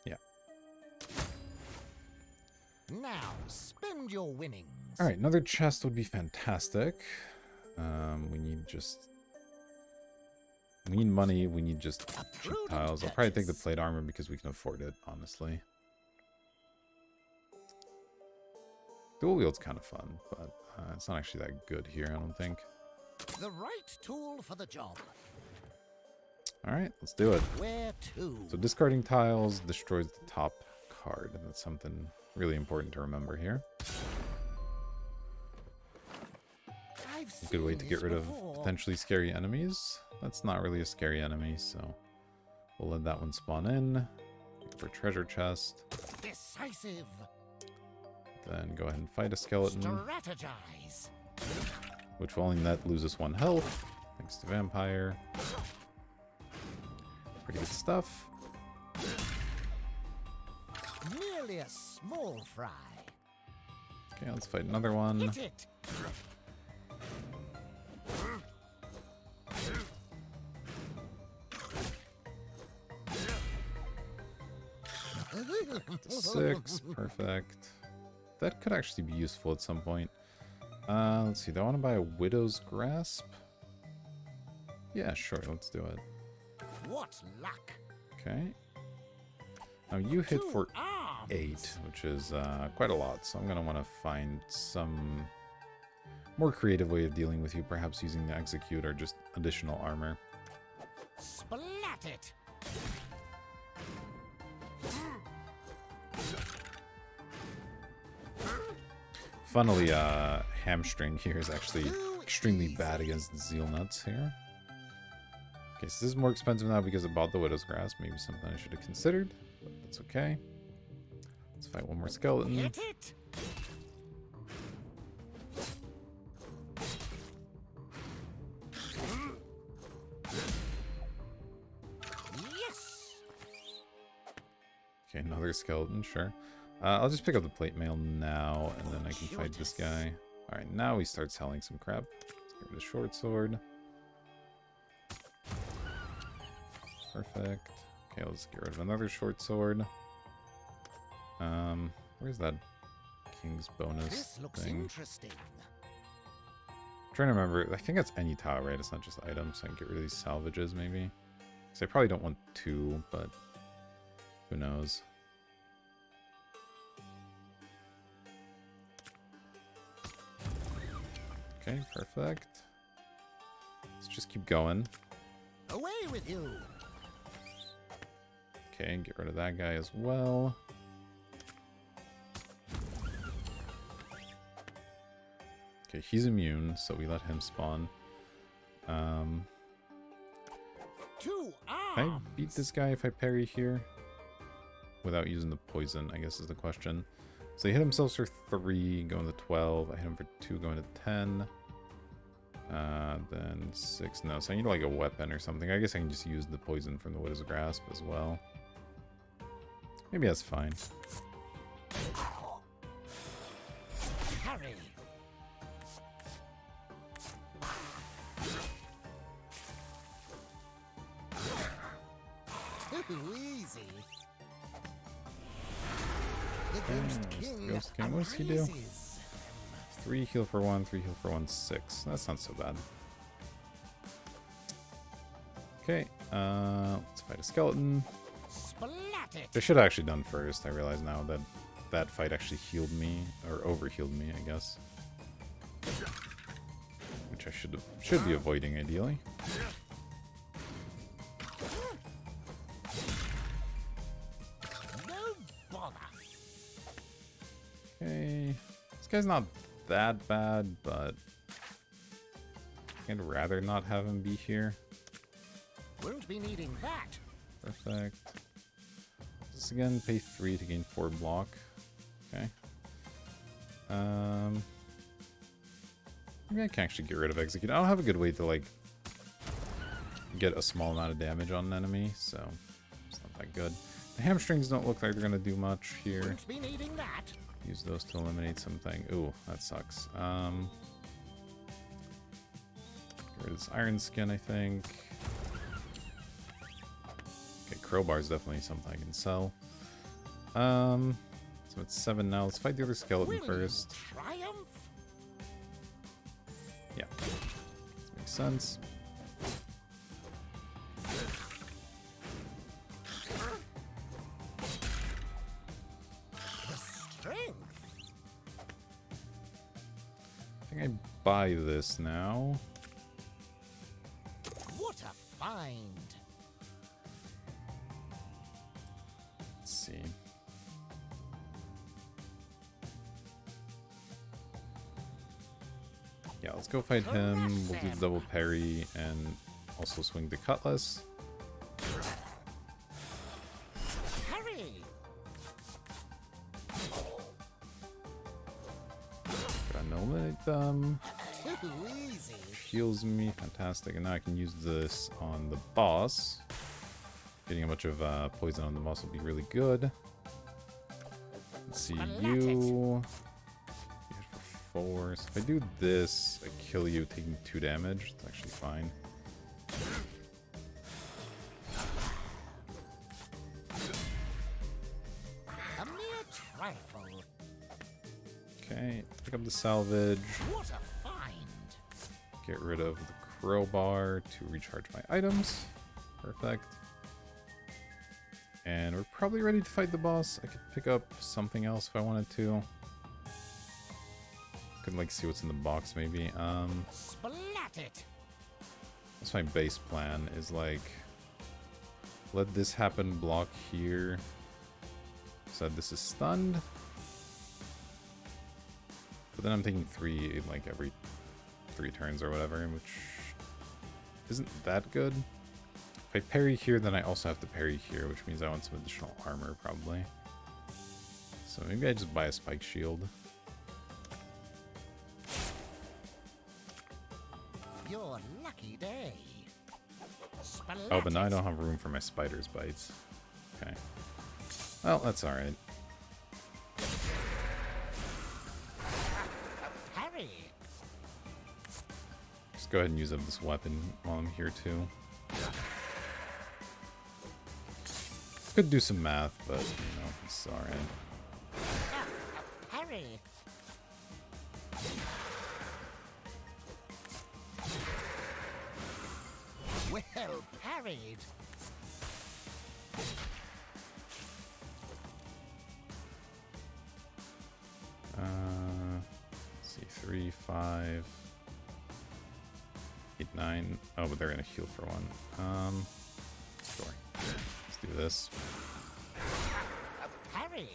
Yeah. Now spend your winnings. All right, another chest would be fantastic. We need money. We need just cheap tiles. I'll probably take the plate armor because we can afford it, honestly. Dual wield's kind of fun, but it's not actually that good here, I don't think. The right tool for the job. All right, let's do it. Where to? So discarding tiles destroys the top card, and that's something really important to remember here. A good way to get rid of potentially scary enemies. That's not really a scary enemy, so we'll let that one spawn in. For treasure chest. Decisive. Then go ahead and fight a skeleton. Strategize. Which will only net loses 1 health. Thanks to Vampire. Pretty good stuff. Merely a small fry. Okay, let's fight another one. Hit it. 6, perfect. That could actually be useful at some point. Let's see, do I want to buy a Widow's Grasp? Yeah, sure, let's do it. What luck. Okay. Now you hit for 8, which is quite a lot, so I'm going to want to find some more creative way of dealing with you, perhaps using the Execute or just additional armor. Splat it. Funnily, Hamstring here is actually extremely bad against the Zeal Nuts here. Okay, so this is more expensive now because I bought the Widow's Grasp. Maybe something I should have considered. but that's okay. Let's fight one more skeleton. Hit it. Yes. Okay, another skeleton, sure. I'll just pick up the plate mail now, and then I can fight this guy. Alright, now he starts selling some crap. Let's get rid of the short sword. Perfect. Okay, let's get rid of another short sword. Where's that king's bonus This looks thing? interesting. I'm trying to remember. I think that's any tile, right? It's not just items. So I can get rid of these salvages, maybe. Because I probably don't want two, but who knows? Okay, perfect. Let's just keep going. Away with you. Okay, get rid of that guy as well. Okay, he's immune, so we let him spawn. Can I beat this guy if I parry here? Without using the poison, I guess is the question. So he hit himself for 3, going to 12. I hit him for 2, going to 10. Then 6. No, so I need like a weapon or something. I guess I can just use the poison from the Widow's Grasp as well. Maybe that's fine. Harry. Too easy. The Ghost King. Ghost King, what does he do? arises. 3 heal for 1, 3 heal for 1, 6. That's not so bad. Okay, let's fight a skeleton. Splat it. I should have actually done first. I realize now that that fight actually healed me, or overhealed me, I guess. Which I should be avoiding ideally. No bother. Okay, this guy's not that bad, but I'd rather not have him be here. Won't be needing that. Perfect. This again, pay 3 to gain 4 block. Okay. Maybe I can actually get rid of execute. I don't have a good way to like get a small amount of damage on an enemy, so it's not that good. The hamstrings don't look like they're gonna do much here. Won't be needing that. Use those to eliminate something. Ooh, that sucks. Get rid of this iron skin, I think. Okay, crowbar is definitely something I can sell. So it's 7 now. Let's fight the other skeleton Will first. you triumph? Yeah, makes sense. The strength. I think I buy this now. What a find. Let's see. Yeah, let's go fight him. We'll do the double parry and also swing the cutlass. Harry. Gotta eliminate them. Too easy. Heals me, fantastic. And now I can use this on the boss. Getting a bunch of poison on the boss will be really good. Let's see, you hit for 4. So if I do this, I kill you taking 2 damage. It's actually fine. A mere trifle. Okay, pick up the salvage. What a find. Get rid of the crowbar to recharge my items. Perfect. And we're probably ready to fight the boss. I could pick up something else if I wanted to. Could like see what's in the box maybe. Splat it. That's my base plan, is like let this happen, block here. So this is stunned. But then I'm taking 3 like every 3 turns or whatever, which isn't that good. If I parry here, then I also have to parry here, which means I want some additional armor, probably. So maybe I just buy a spike shield. Your lucky day. Oh, but now I don't have room for my spider's bites. Okay. Well, that's alright. Harry. Just go ahead and use up this weapon while I'm here, too. Could do some math, but, you know, it's alright. Harry. Well parried. Let's see, 3, 5, 8, 9. Oh, but they're gonna heal for one. Sure. Let's do this. Harry.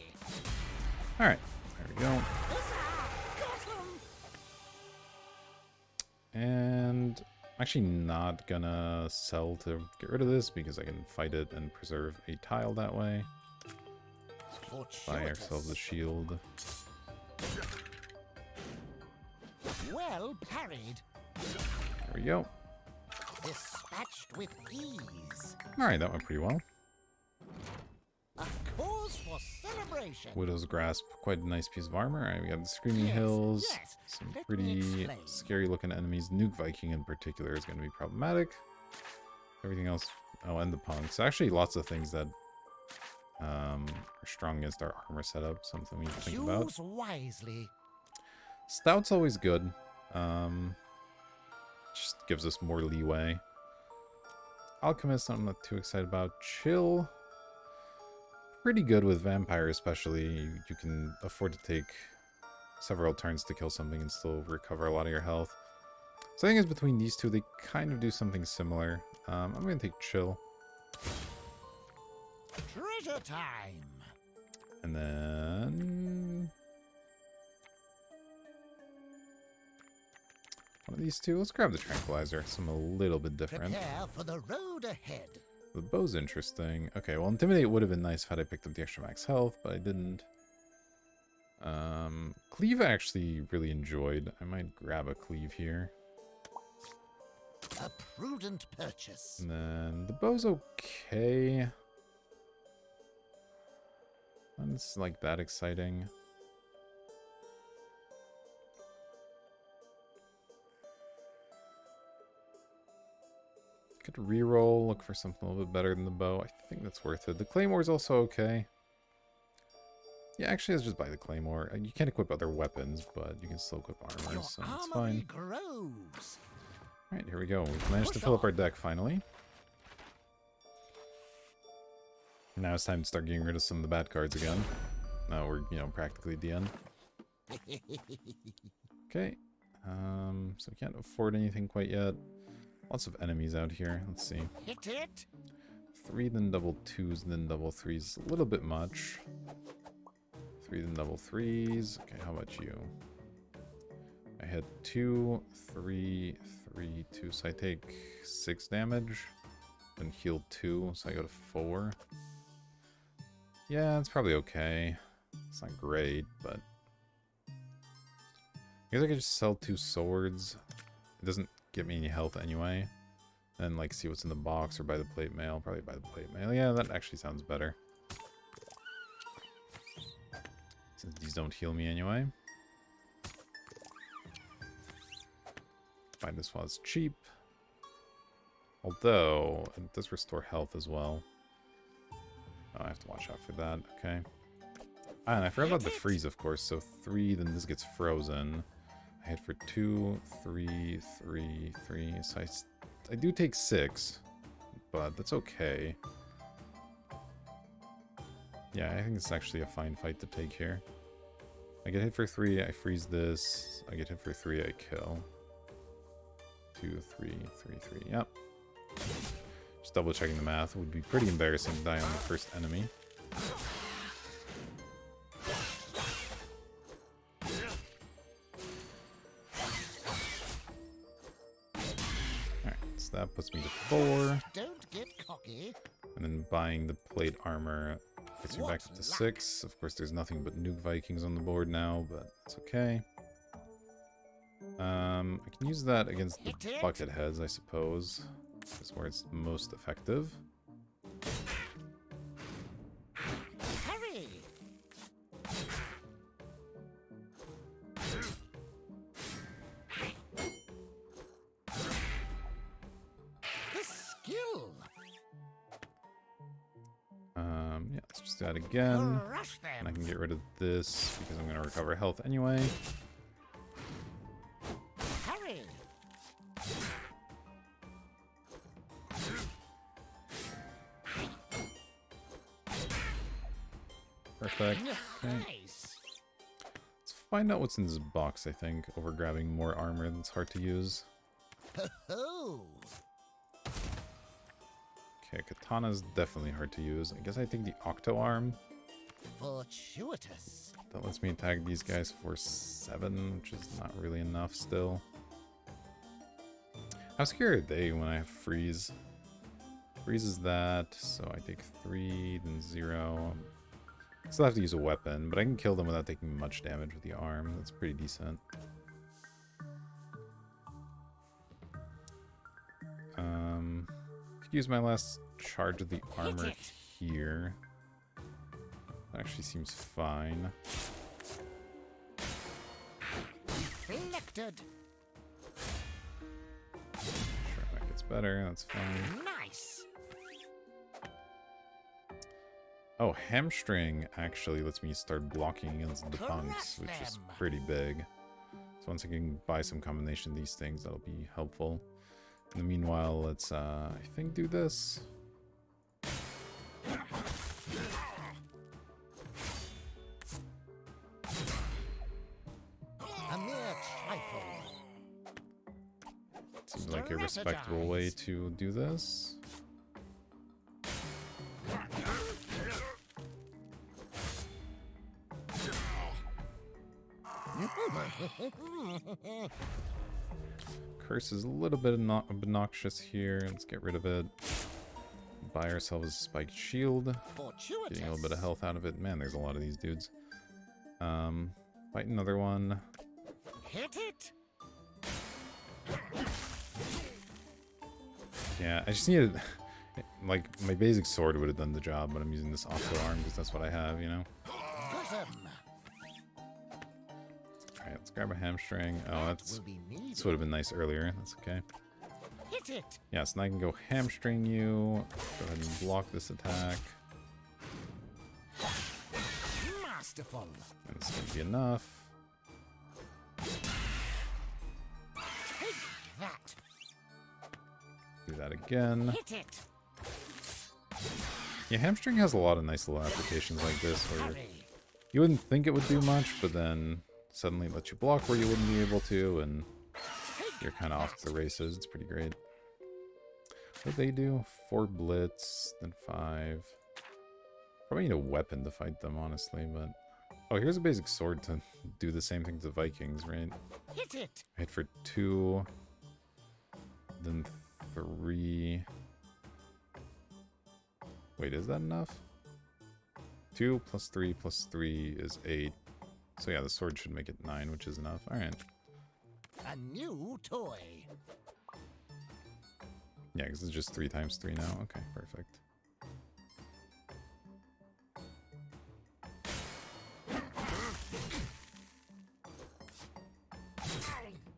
Alright, there we go. And I'm actually not gonna sell to get rid of this because I can fight it and preserve a tile that way. Buy ourselves a shield. Well parried. There we go. Dispatched with ease. Alright, that went pretty well. A cause for celebration. Widow's Grasp, quite a nice piece of armor. Alright, we got the Screaming Yes, Hills. yes. Some Let me pretty explain. scary looking enemies. Nuke Viking in particular is going to be problematic. Everything else... Oh, and the punks. Actually, lots of things that are strong against our armor setup. Something we need to think about. Choose wisely. Stout's always good. Just gives us more leeway. Alchemist, I'm not too excited about. Chill. Pretty good with Vampire, especially. You can afford to take several turns to kill something and still recover a lot of your health. So I think it's between these two. They kind of do something similar. I'm going to take Chill. Treasure time. And then... one of these two. Let's grab the Tranquilizer. Something a little bit different. Prepare for the road ahead. The bow's interesting. Okay, well, Intimidate would have been nice had I picked up the extra max health, but I didn't. Cleave I actually really enjoyed. I might grab a Cleave here. A prudent purchase. And then the bow's okay. It's like that exciting. Could reroll, look for something a little bit better than the bow. I think that's worth it. The Claymore's also okay. Yeah, actually, let's just buy the Claymore. You can't equip other weapons, but you can still equip armor, Your so it's armory fine. grows. Alright, here we go. We've managed to fill up our deck, finally. Now it's time to start getting rid of some of the bad cards again. Now we're, you know, practically at the end. Okay. So we can't afford anything quite yet. Lots of enemies out here. Let's see. Hit it. 3, then double 2s, and then double 3s. A little bit much. 3, then double 3s. Okay, how about you? I had 2, 3, 3, 2. So I take 6 damage. Then heal 2, so I go to 4. Yeah, it's probably okay. It's not great, but... I guess I could just sell 2 swords. It doesn't get me any health anyway. Then, like, see what's in the box or buy the plate mail. Probably buy the plate mail. Yeah, that actually sounds better. Since these don't heal me anyway. Find this one is cheap. Although, it does restore health as well. Oh, I have to watch out for that. Okay. Ah, and I forgot about the freeze, of course. So 3, then this gets frozen. I hit for 2, 3, 3, 3. So I do take 6, but that's okay. Yeah, I think it's actually a fine fight to take here. I get hit for 3, I freeze this. I get hit for 3, I kill. 2, 3, 3, 3. Yep. Just double checking the math. It would be pretty embarrassing to die on the first enemy. So that puts me to 4. Don't get cocky. And then buying the plate armor gets me back up to 6. Of course, there's nothing but nuke Vikings on the board now, but it's okay. I can use that against the bucket heads, I suppose. That's where it's most effective. Hurry! The skill. Yeah, let's just do that again. Crush them. And I can get rid of this because I'm going to recover health anyway. Hurry! Perfect. Okay. Nice. Let's find out what's in this box, I think, over grabbing more armor that's hard to use. Oh. Okay, katana's definitely hard to use. I guess I think the octo arm. Fortuitous. That lets me attack these guys for 7, which is not really enough still. How scared are they when I have freeze? Freeze is that, so I take 3, then 0. Still have to use a weapon, but I can kill them without taking much damage with the arm. That's pretty decent. Could use my last charge of the armor here. That actually seems fine. Reflected. Sure, that gets better. That's fine. Nice. Oh, hamstring actually lets me start blocking against the punks, which is pretty big. So once I can buy some combination of these things, that'll be helpful. In the meanwhile, let's, I think, do this. A mere trifle. Seems like a respectable way to do this. Curse is a little bit obnoxious here. Let's get rid of it. Buy ourselves a spiked shield. Getting a little bit of health out of it. Man, there's a lot of these dudes. Fight another one. Hit it. Yeah, I just needed... Like, my basic sword would have done the job, but I'm using this octo arm because that's what I have, you know? Alright, let's grab a hamstring. Oh, this would have been nice earlier. That's okay. Hit it. Yeah, so now I can go hamstring you. Go ahead and block this attack. Masterful. And this is going to be enough. Take that. Do that again. Hit it. Yeah, hamstring has a lot of nice little applications like this where you wouldn't think it would do much, but then suddenly it lets you block where you wouldn't be able to, and you're kind of off to the races. It's pretty great. What they do? 4 blitz, then 5. Probably need a weapon to fight them, honestly, but... Oh, here's a basic sword to do the same thing to Vikings, right? Hit it. Hit for 2, then 3... Wait, is that enough? 2 plus 3 plus 3 is 8. So yeah, the sword should make it 9, which is enough. Alright. A new toy. Yeah, because it's just 3 times 3 now. Okay, perfect.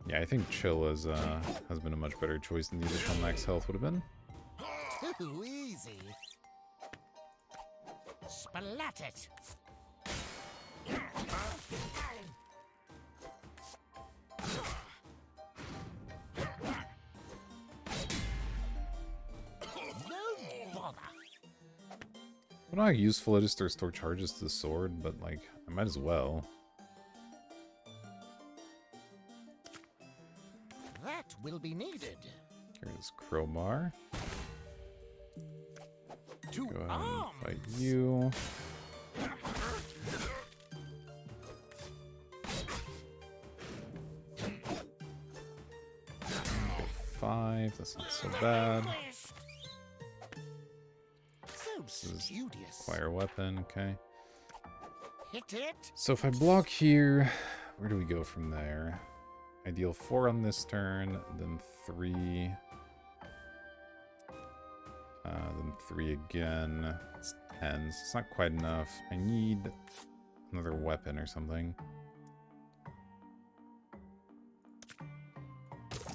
Yeah, I think chill is, has been a much better choice than the additional max health would have been. Too easy. Splat it. No bother. I don't know how useful it is to restore charges to the sword, but like, I might as well. That will be needed. Here's crowbar. To Go ahead arms. and fight you. Okay, 5. That's not so bad. So This is studious. acquire a weapon, okay. Hit it. So if I block here, where do we go from there? I deal 4 on this turn, then 3. Then 3 again. It's 10, so it's not quite enough. I need another weapon or something.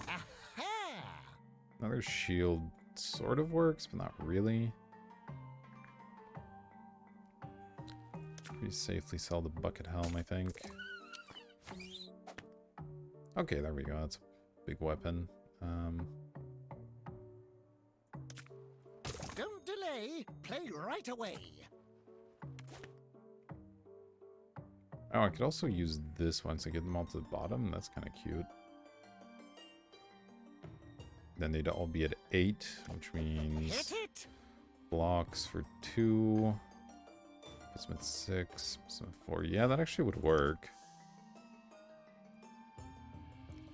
Aha! Another shield sort of works, but not really. Pretty safely sell the bucket helm, I think. Okay, there we go. That's a big weapon. Don't delay. Play right away. Oh, I could also use this one to get them all to the bottom. That's kind of cute. Then they'd all be at 8, which means Hit it. blocks for 2. Puts them at 6. Puts them at 4. Yeah, that actually would work.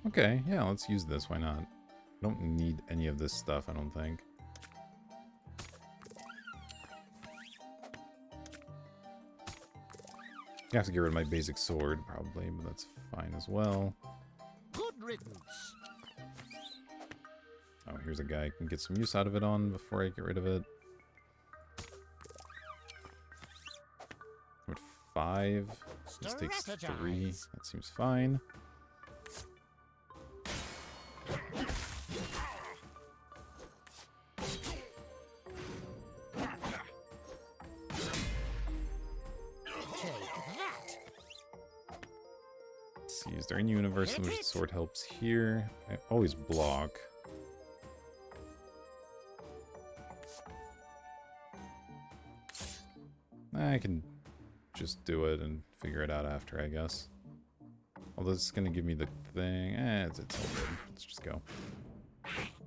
Okay, yeah, let's use this. Why not? I don't need any of this stuff, I don't think. I have to get rid of my basic sword, probably, but that's fine as well. Good riddance. Oh, here's a guy I can get some use out of it on before I get rid of it. With 5. This takes 3. Strategize. That seems fine. Take that. Let's see, is there any universe in which the sword helps here? I always block. I can just do it and figure it out after, I guess. Although it's going to give me the thing. It's all good. Let's just go.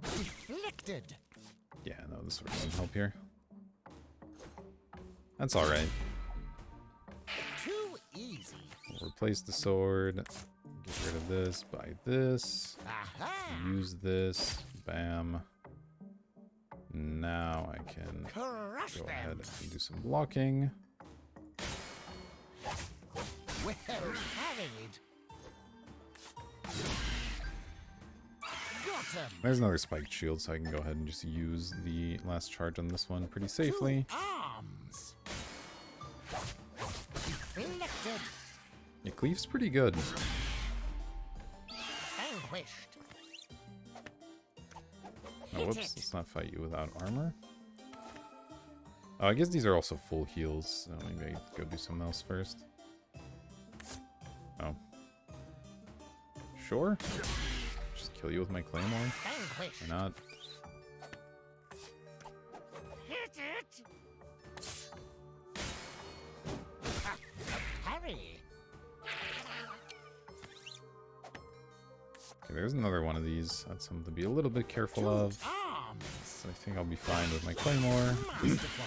Deflected. Yeah, no, this sword doesn't help here. That's alright. Too easy. We'll replace the sword. Get rid of this. Buy this. Aha. Use this. Bam. Now I can Crush go them. ahead and do some blocking. Well carried. Got him. There's another spiked shield, so I can go ahead and just use the last charge on this one pretty safely. 2 arms. Deflected. It cleaves pretty good. Vanquished. Oh, Hit whoops, it. let's not fight you without armor. Oh, I guess these are also full heals, so maybe I go do something else first. Oh. Sure. Just kill you with my claymore. Vanquished. Why not? Hit it. Ha, parry. Okay, there's another one of these. That's something to be a little bit careful 2 of. arms. So I think I'll be fine with my claymore. Masterful.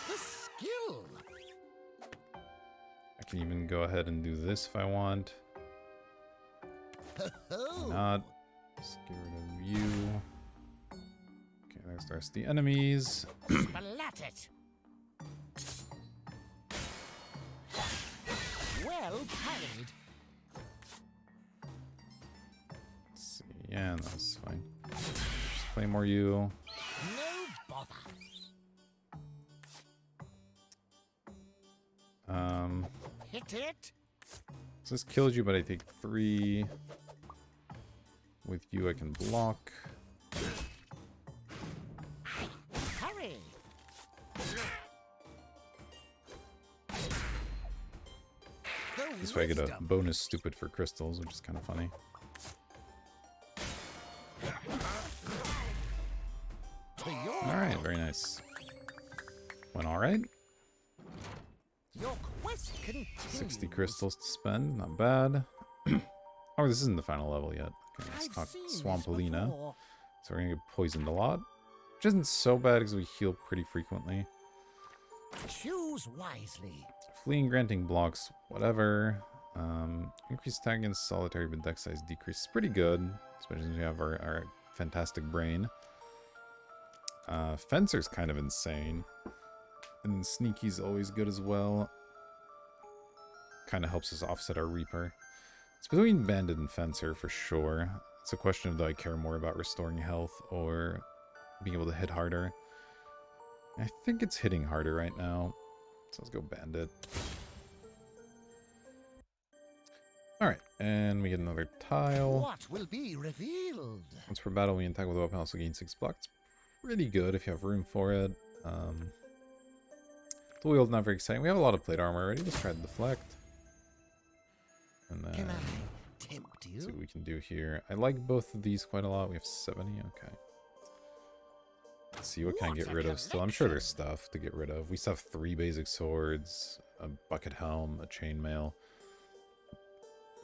The skill. I can even go ahead and do this if I want. Oh. Not. Let's get rid of you. Okay, there's the rest of the enemies. Splat it. Well parried. Let's see. Yeah, that's fine. Just claymore you. No bother. Hit it. So this kills you, but I take 3. With you, I can block. Parry. This way I get a bonus stupid for crystals, which is kind of funny. Alright, very nice. Went alright. Your quest continues. 60 crystals to spend, not bad. Oh, this isn't the final level yet. Okay, let's I've talk seen this Swampalina. before. So we're gonna get poisoned a lot. Which isn't so bad because we heal pretty frequently. Choose wisely. Fleeing, granting blocks, whatever. Increased attack against solitary, but deck size decrease is pretty good, especially since we have our fantastic brain. Fencer's kind of insane. And then Sneaky's always good as well. Kind of helps us offset our Reaper. It's between Bandit and Fencer for sure. It's a question of do I care more about restoring health or being able to hit harder. I think it's hitting harder right now. So let's go Bandit. Alright, and we get another tile. What will be revealed? Once per battle, we attack with a weapon, also gain 6 block. It's pretty good if you have room for it. The wheel's not very exciting. We have a lot of plate armor already. Let's try to deflect. And then Can I tempt you? see what we can do here. I like both of these quite a lot. We have 70. Okay. Let's see what can I get rid of still. I'm sure there's stuff to get rid of. We still have 3 basic swords, a bucket helm, a chainmail.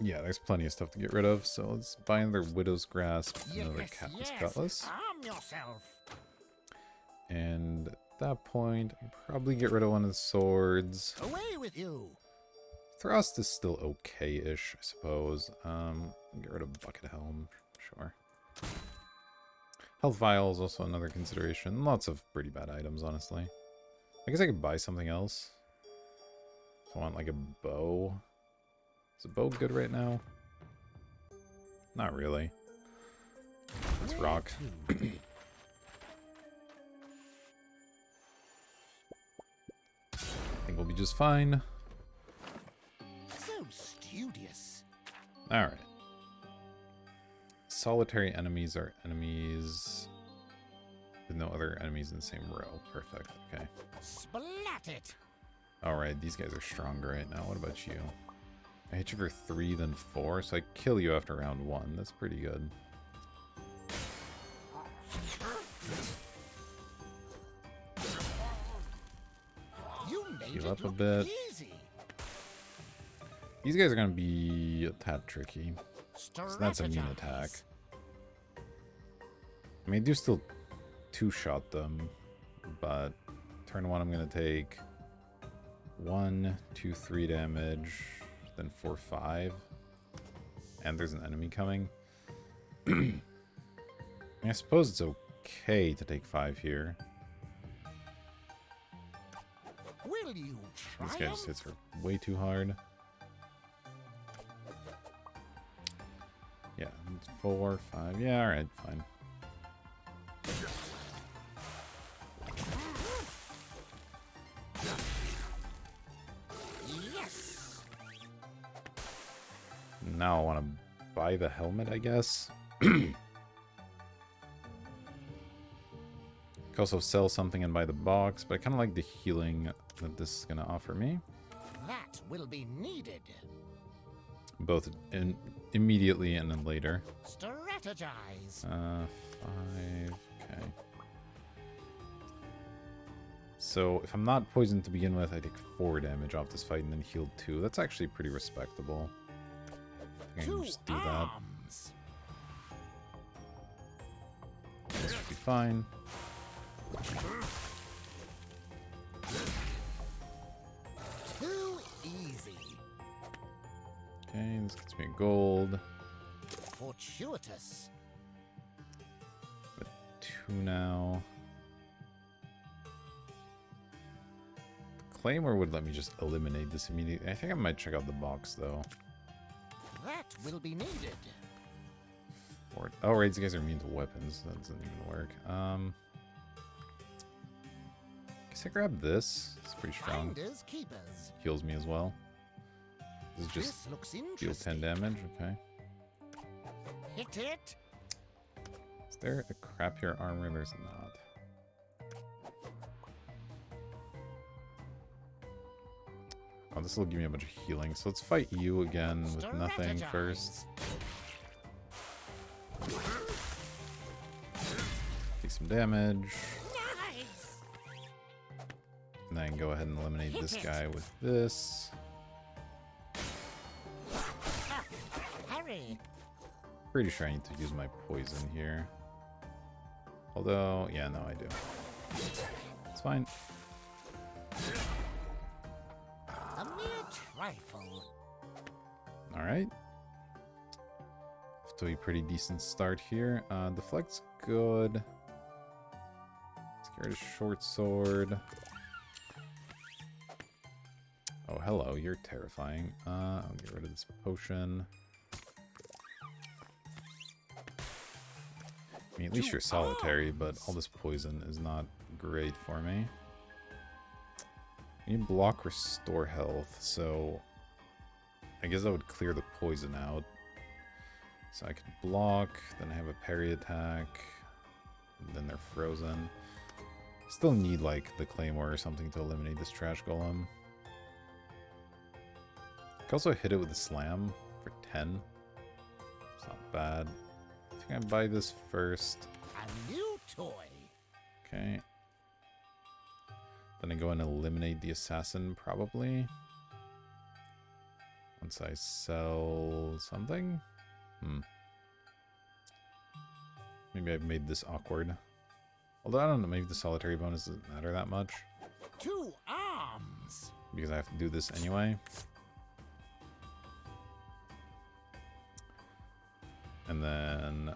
Yeah, there's plenty of stuff to get rid of. So let's buy another Widow's Grasp, another Captain's Cutlass. Arm yourself. And at that point, I probably get rid of one of the swords. Away with you. Thrust is still okay-ish, I suppose. Get rid of Bucket Helm, sure. Health Vial is also another consideration. Lots of pretty bad items, honestly. I guess I could buy something else. If I want, like, a bow. Is a bow good right now? Not really. Let's rock. I think we'll be just fine. So studious. Alright. Solitary enemies are enemies with no other enemies in the same row. Perfect. Okay. Splat it. Alright, these guys are stronger right now. What about you? I hit you for 3, then 4, so I kill you after round 1. That's pretty good. You made Heal it up a look bit. easy. These guys are going to be a tad tricky. So that's immune attack. I mean, I do still 2-shot them, but turn 1 I'm going to take 1, 2, 3 damage, then 4, 5. And there's an enemy coming. I suppose it's okay to take 5 here. Will you try? This guy just hits her way too hard. Yeah, 4, 5. Yeah, alright, fine. Yes. Now I want to buy the helmet, I guess. Could also sell something and buy the box, but I kind of like the healing that this is going to offer me. That will be needed. Both immediately and then later. Strategize. 5. Okay. So if I'm not poisoned to begin with, I take 4 damage off this fight and then heal 2. That's actually pretty respectable. I think I can just do that. Arms. This should be fine. Too easy. Okay, this gets me a gold. Fortuitous. 2 now. The Claymore would let me just eliminate this immediately. I think I might check out the box, though. That will be needed. Oh, right, these guys are immune to weapons. That doesn't even work. Guess I grab this. It's pretty strong. Finders keepers. Heals me as well. This is just This looks deal interesting. 10 damage. Okay. Hit it. Is there a crappier armor? There's not. Oh, this will give me a bunch of healing. So let's fight you again with nothing Strategize. first. Take some damage. Nice. And then I can go ahead and eliminate this guy with this. Hurry. Pretty sure I need to use my poison here. Although, yeah, no, I do. It's fine. A mere trifle. Alright. To a pretty decent start here. Deflect's good. Let's get rid of short sword. Oh, hello, you're terrifying. I'll get rid of this potion. I mean, at least you're solitary, but all this poison is not great for me. You block restore health, so I guess I would clear the poison out. So I could block, then I have a parry attack, and then they're frozen. Still need, like, the claymore or something to eliminate this trash golem. I could also hit it with a slam for 10. It's not bad. I think I buy this first. A new toy. Okay. Then I go and eliminate the assassin, probably. Once I sell something. Maybe I've made this awkward. Although I don't know, maybe the solitary bonus doesn't matter that much. 2 arms. Because I have to do this anyway. And then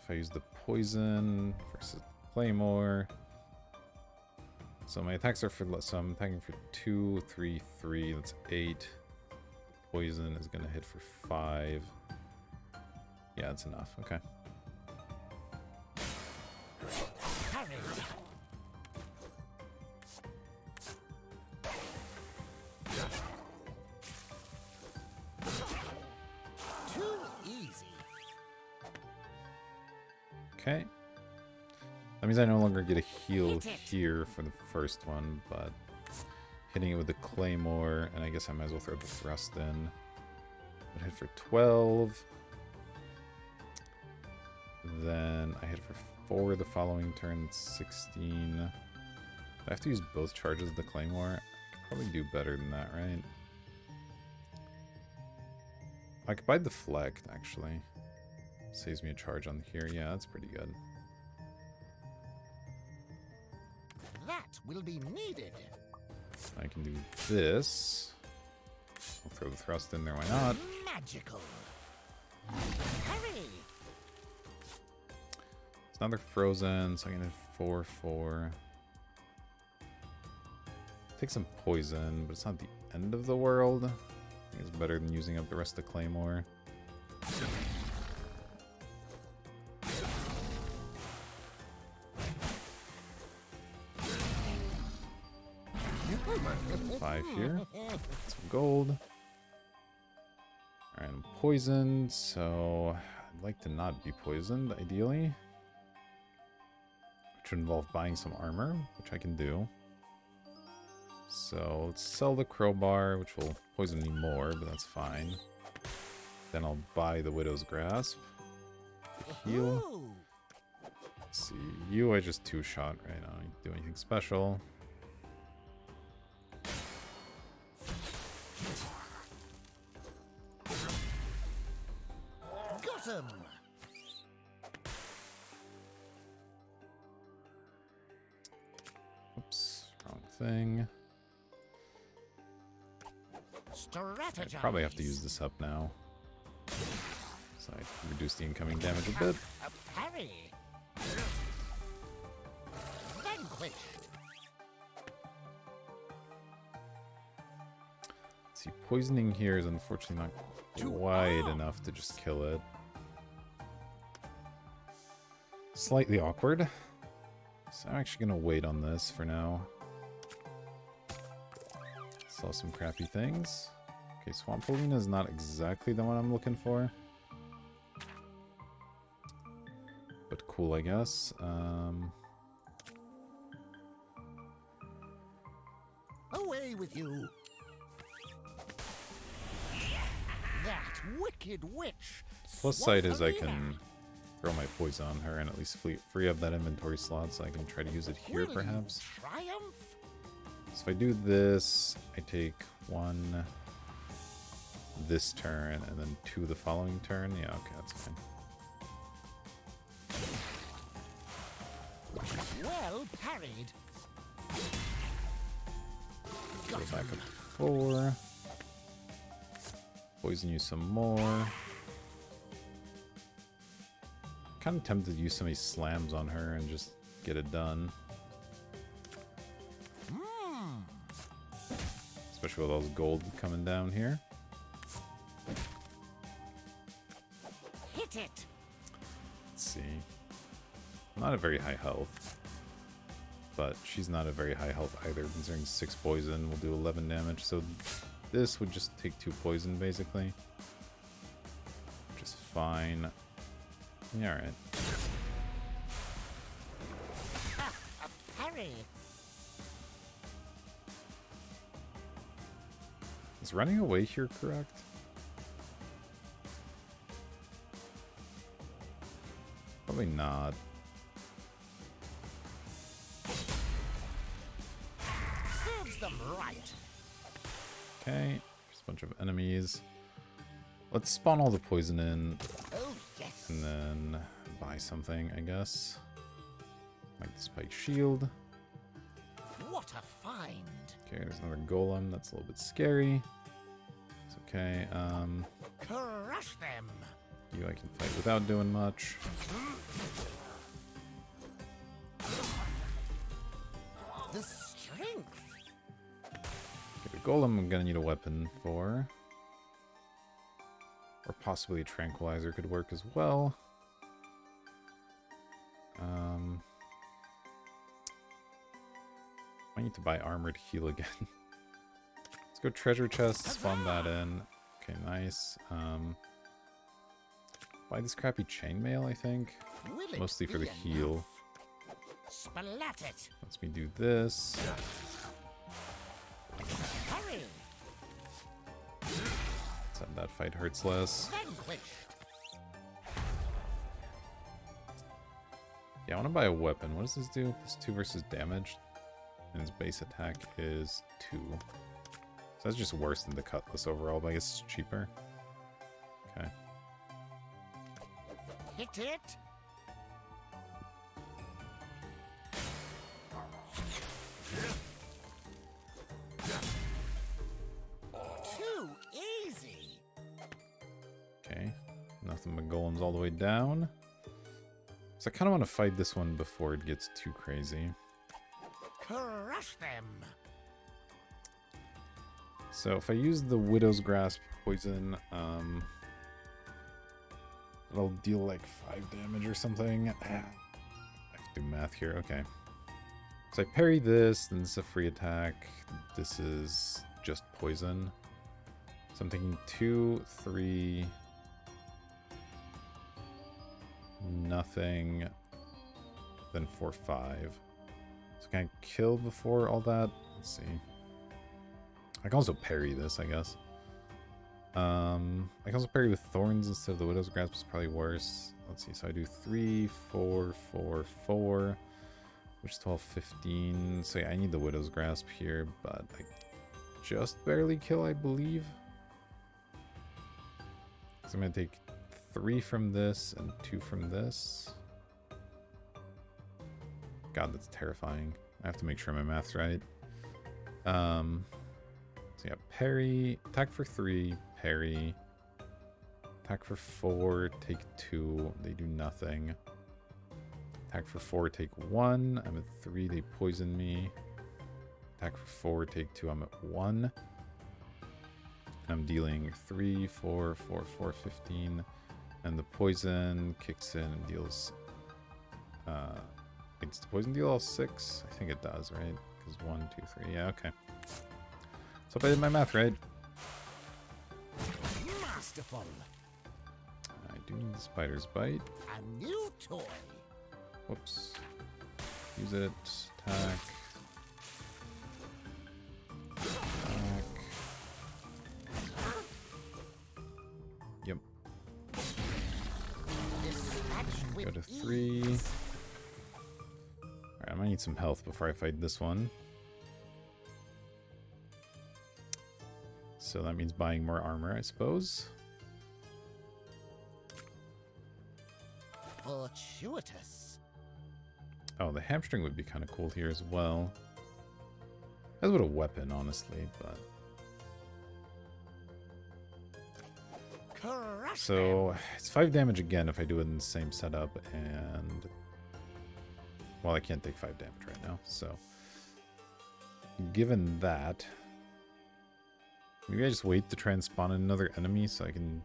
if I use the poison versus claymore. So my attacks are for, so I'm attacking for 2, 3, 3, that's 8. Poison is gonna hit for 5. Yeah, that's enough, okay. Too easy. Okay. That means I no longer get a heal here for the first one, but hitting it with the claymore, and I guess I might as well throw the thrust in. Would hit for 12. Then I hit for 4 the following turn, 16. I have to use both charges of the claymore. I could probably do better than that, right? I could buy deflect, actually. Saves me a charge on here. Yeah, that's pretty good. That will be needed. I can do this. I'll throw the thrust in there, why not? Magical. Hurry. It's now they're frozen, so I'm gonna hit 4, 4. Take some poison, but it's not the end of the world. I think it's better than using up the rest of claymore. Five here. Some gold. Alright, I'm poisoned, so I'd like to not be poisoned, ideally. Which would involve buying some armor, which I can do. So let's sell the crowbar, which will poison me more, but that's fine. Then I'll buy the Widow's Grasp. To heal. Let's see, you I just two-shot right now. I don't do anything special. Got him. Oops, wrong thing. Strategize. Probably have to use this up now. So I reduce the incoming damage a bit. A parry. Vanquished. See, poisoning here is unfortunately not quite enough to just kill it. Slightly awkward. So I'm actually going to wait on this for now. Saw some crappy things. Okay, Swampolina is not exactly the one I'm looking for. But cool, I guess. Away with you. That wicked witch. Plus side is I can throw my poison on her and at least free up that inventory slot so I can try to use it here perhaps. Triumph? So if I do this, I take 1 this turn and then 2 the following turn. Yeah, okay, that's fine. Well parried. Go back up to 4. poison you some more. Kind of tempted to use some of these slams on her and just get it done. Especially with all this gold coming down here. Hit it. Let's see. Not a very high health. But she's not a very high health either, considering 6 poison will do 11 damage. So this would just take 2 poison, basically. Which is fine. Yeah, alright. A parry. Is running away here correct? Probably not. Serves them right. Okay, there's a bunch of enemies. Let's spawn all the poison in. Oh, yes. And then buy something, I guess. Like the spike shield. What a find. Okay, there's another golem. That's a little bit scary. It's okay. Crush them. You I can fight without doing much. The strength. Okay, the golem I'm gonna need a weapon for. Or possibly a tranquilizer could work as well. I need to buy armor to heal again. Let's go treasure chest, spawn that in. Okay, nice. Buy this crappy chainmail, I think. Mostly for the heal. Splat it. Lets me do this. Hurry. Let's have that fight hurts less. Vanquished. Yeah, I want to buy a weapon. What does this do? Plus 2 versus damage. And his base attack is 2. So that's just worse than the cutlass overall, but I guess it's cheaper. Okay. Hit it. Too easy. Okay. Nothing but golems all the way down. So I kind of want to fight this one before it gets too crazy. Crush them. So if I use the Widow's Grasp poison, it'll deal like 5 damage or something. I have to do math here. Okay. So I parry this, then this is a free attack. This is just poison. So I'm thinking 2, 3, nothing, then 4, 5. So can I kill before all that? Let's see. I can also parry this, I guess. I can also parry with thorns instead of the Widow's Grasp. Is probably worse. Let's see. So I do 3, 4, 4, 4, which is 12, 15. So yeah, I need the Widow's Grasp here, but I just barely kill, I believe. So I'm gonna take 3 from this and 2 from this. God, that's terrifying. I have to make sure my math's right. So yeah, parry, attack for 3, parry, attack for 4, take 2, they do nothing. Attack for 4, take 1, I'm at 3, they poison me. Attack for 4, take 2, I'm at 1. And I'm dealing 3, 4, 4, 4, 15. And the poison kicks in and deals... does the poison deal all 6? I think it does, right? Because 1, 2, 3. Yeah, okay. So if I did my math right. Masterful. I do need the spider's bite. A new toy. Whoops. Use it. Attack. Attack. Yep. Go to 3. Alright, I might need some health before I fight this one. So that means buying more armor, I suppose. Fortuitous. Oh, the hamstring would be kind of cool here as well. As would a weapon, honestly, but... Crush So them. it's 5 damage again if I do it in the same setup, and well, I can't take 5 damage right now. So given that, maybe I just wait to try and spawn another enemy so I can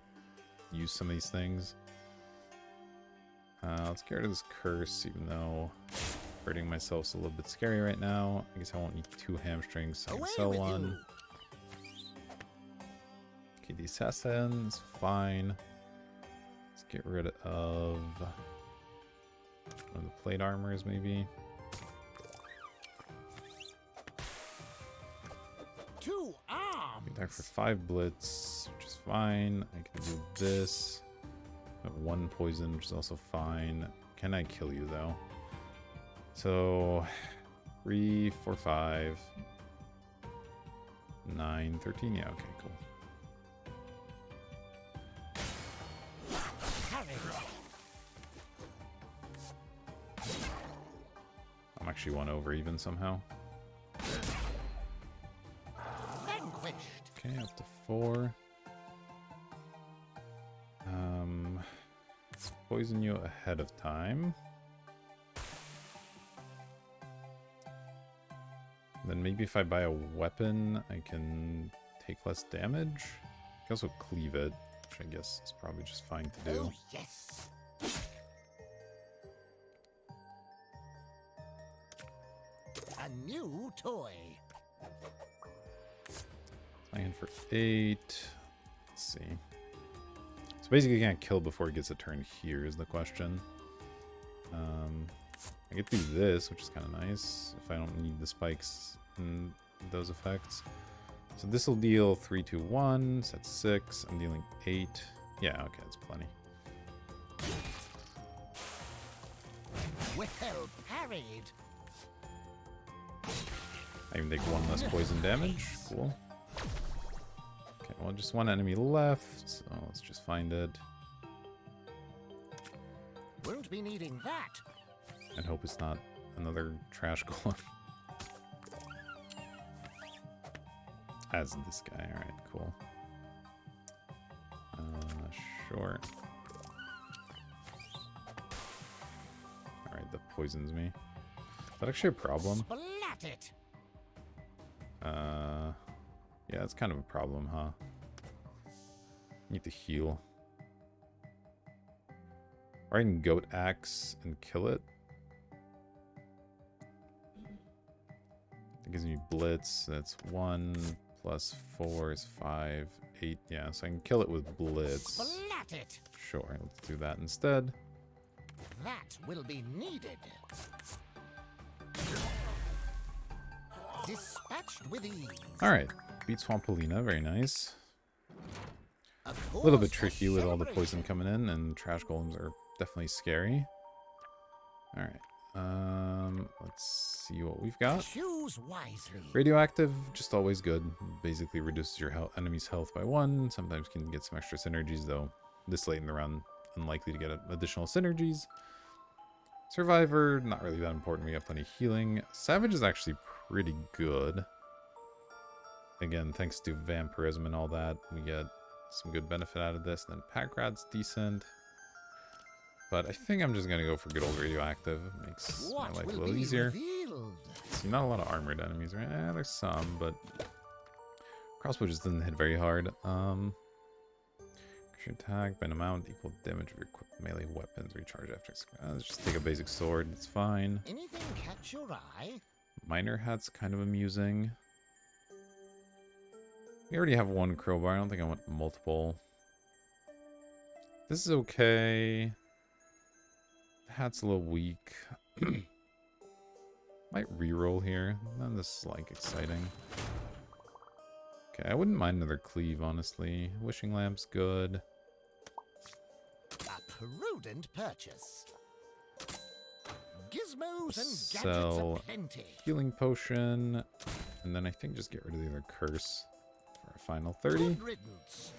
use some of these things. Let's get rid of this curse, even though hurting myself is a little bit scary right now. I guess I won't need 2 hamstrings, so I can Away sell with one. you. Okay, the assassin's fine. Let's get rid of one of the plate armors, maybe. 2 arms. Attack for 5 blitz, which is fine. I can do this. I have 1 poison, which is also fine. Can I kill you, though? So, 3, 4, 5, 9, 13. Yeah, okay, cool. Parry. I'm actually 1 over even somehow. Vanquished. Okay, up to 4. Poison you ahead of time. Then maybe if I buy a weapon, I can take less damage. I can also cleave it, which I guess is probably just fine to do. Oh, yes. A new toy. Playing for 8. Let's see. So basically, you can't kill before it gets a turn here is the question. I get to do this, which is kind of nice if I don't need the spikes and those effects. So this will deal 3, 2, 1. So that's 6. I'm dealing 8. Yeah, okay, that's plenty. Well parried. I even take 1 less poison damage. Cool. Okay, well, just 1 enemy left. So let's just find it. Won't be needing that. And hope it's not another trash golem. As this guy. Alright, cool. Sure. Alright, that poisons me. Is that actually a problem? Splat it. Yeah, it's kind of a problem, huh? Need to heal. Or I can goat axe and kill it. That gives me blitz. That's 1 plus 4 is 5, 8. Yeah, so I can kill it with blitz. Splat it. Sure, let's do that instead. That will be needed. Dispatched with ease. Alright, beat Swampolina, very nice. A A little bit cause for tricky with all the celebration. poison coming in, and trash golems are definitely scary. Alright, let's see what we've got. Choose wisely. Radioactive, just always good. Basically reduces your enemy's health by 1. Sometimes can get some extra synergies, though this late in the run, unlikely to get additional synergies. Survivor, not really that important. We got plenty of healing. Savage is actually pretty good. Again, thanks to vampirism and all that, we get some good benefit out of this. Then Packrat's decent. But I think I'm just going to go for good old radioactive. It makes my life a little easier. Revealed? See, not a lot of armored enemies, right? There's some, but crossbow just doesn't hit very hard. Attack by an amount equal damage of your equipped melee weapons. Recharge after. Let's just take a basic sword. It's fine. Anything catch your eye? Miner hat's kind of amusing. We already have 1 crowbar. I don't think I want multiple. This is okay. The hat's a little weak. Might reroll here. None of this is like exciting. Okay, I wouldn't mind another cleave, honestly. Wishing lamp's good. A prudent purchase. Gizmos and gadgets Sell aplenty. healing potion, and then I think just get rid of the other curse for a final 30. Good riddance.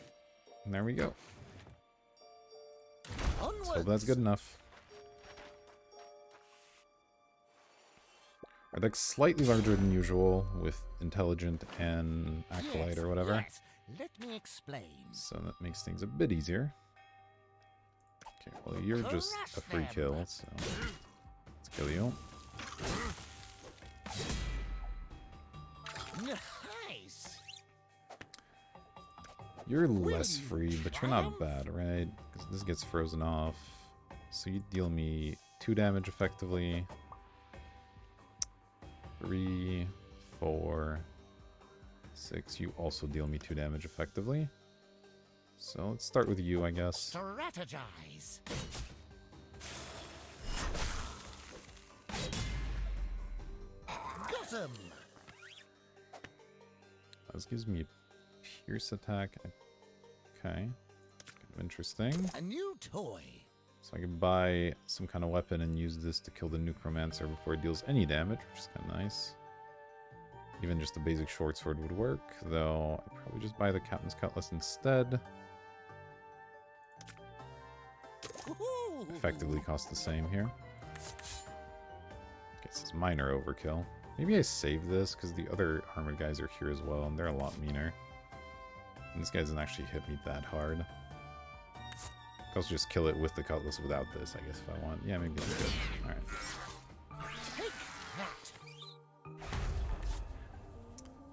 And there we go. Onwards. So that's good enough. Our deck's slightly larger than usual with intelligent and acolyte Yes, or whatever. yes. Let me explain. So that makes things a bit easier. Okay, well, you're just a free kill, so let's kill you. Nice. You're less free, but you're not bad, right? Because this gets frozen off. So you deal me 2 damage effectively. 3, 4, 6. You also deal me 2 damage effectively. So let's start with you, I guess. Strategize. Got him. This gives me a pierce attack. Okay. Kind of interesting. A new toy. So I can buy some kind of weapon and use this to kill the Necromancer before it deals any damage, which is kind of nice. Even just a basic short sword would work, though I'd probably just buy the Captain's Cutlass instead. Effectively cost the same here. Guess it's minor overkill. Maybe I save this, because the other armored guys are here as well, and they're a lot meaner. And this guy doesn't actually hit me that hard. I'll just kill it with the Cutlass without this, I guess, if I want. Yeah, maybe that's good. Alright.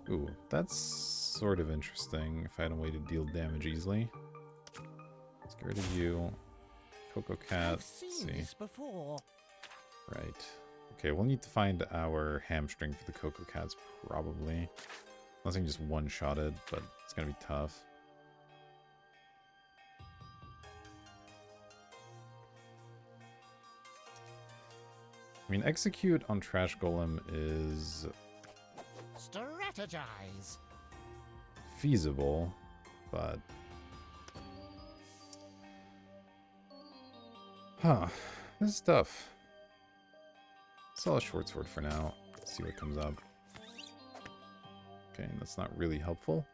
Ooh, that's sort of interesting if I had a way to deal damage easily. Let's get rid of you. Coco Cat. Let's see. Right. Okay, we'll need to find our hamstring for the Coco Cats, probably. Unless I can just one-shot it, but it's gonna be tough. I mean, execute on Trash Golem is strategize. Feasible, but this is tough. Sell a short sword for now. Let's see what comes up. Okay, that's not really helpful.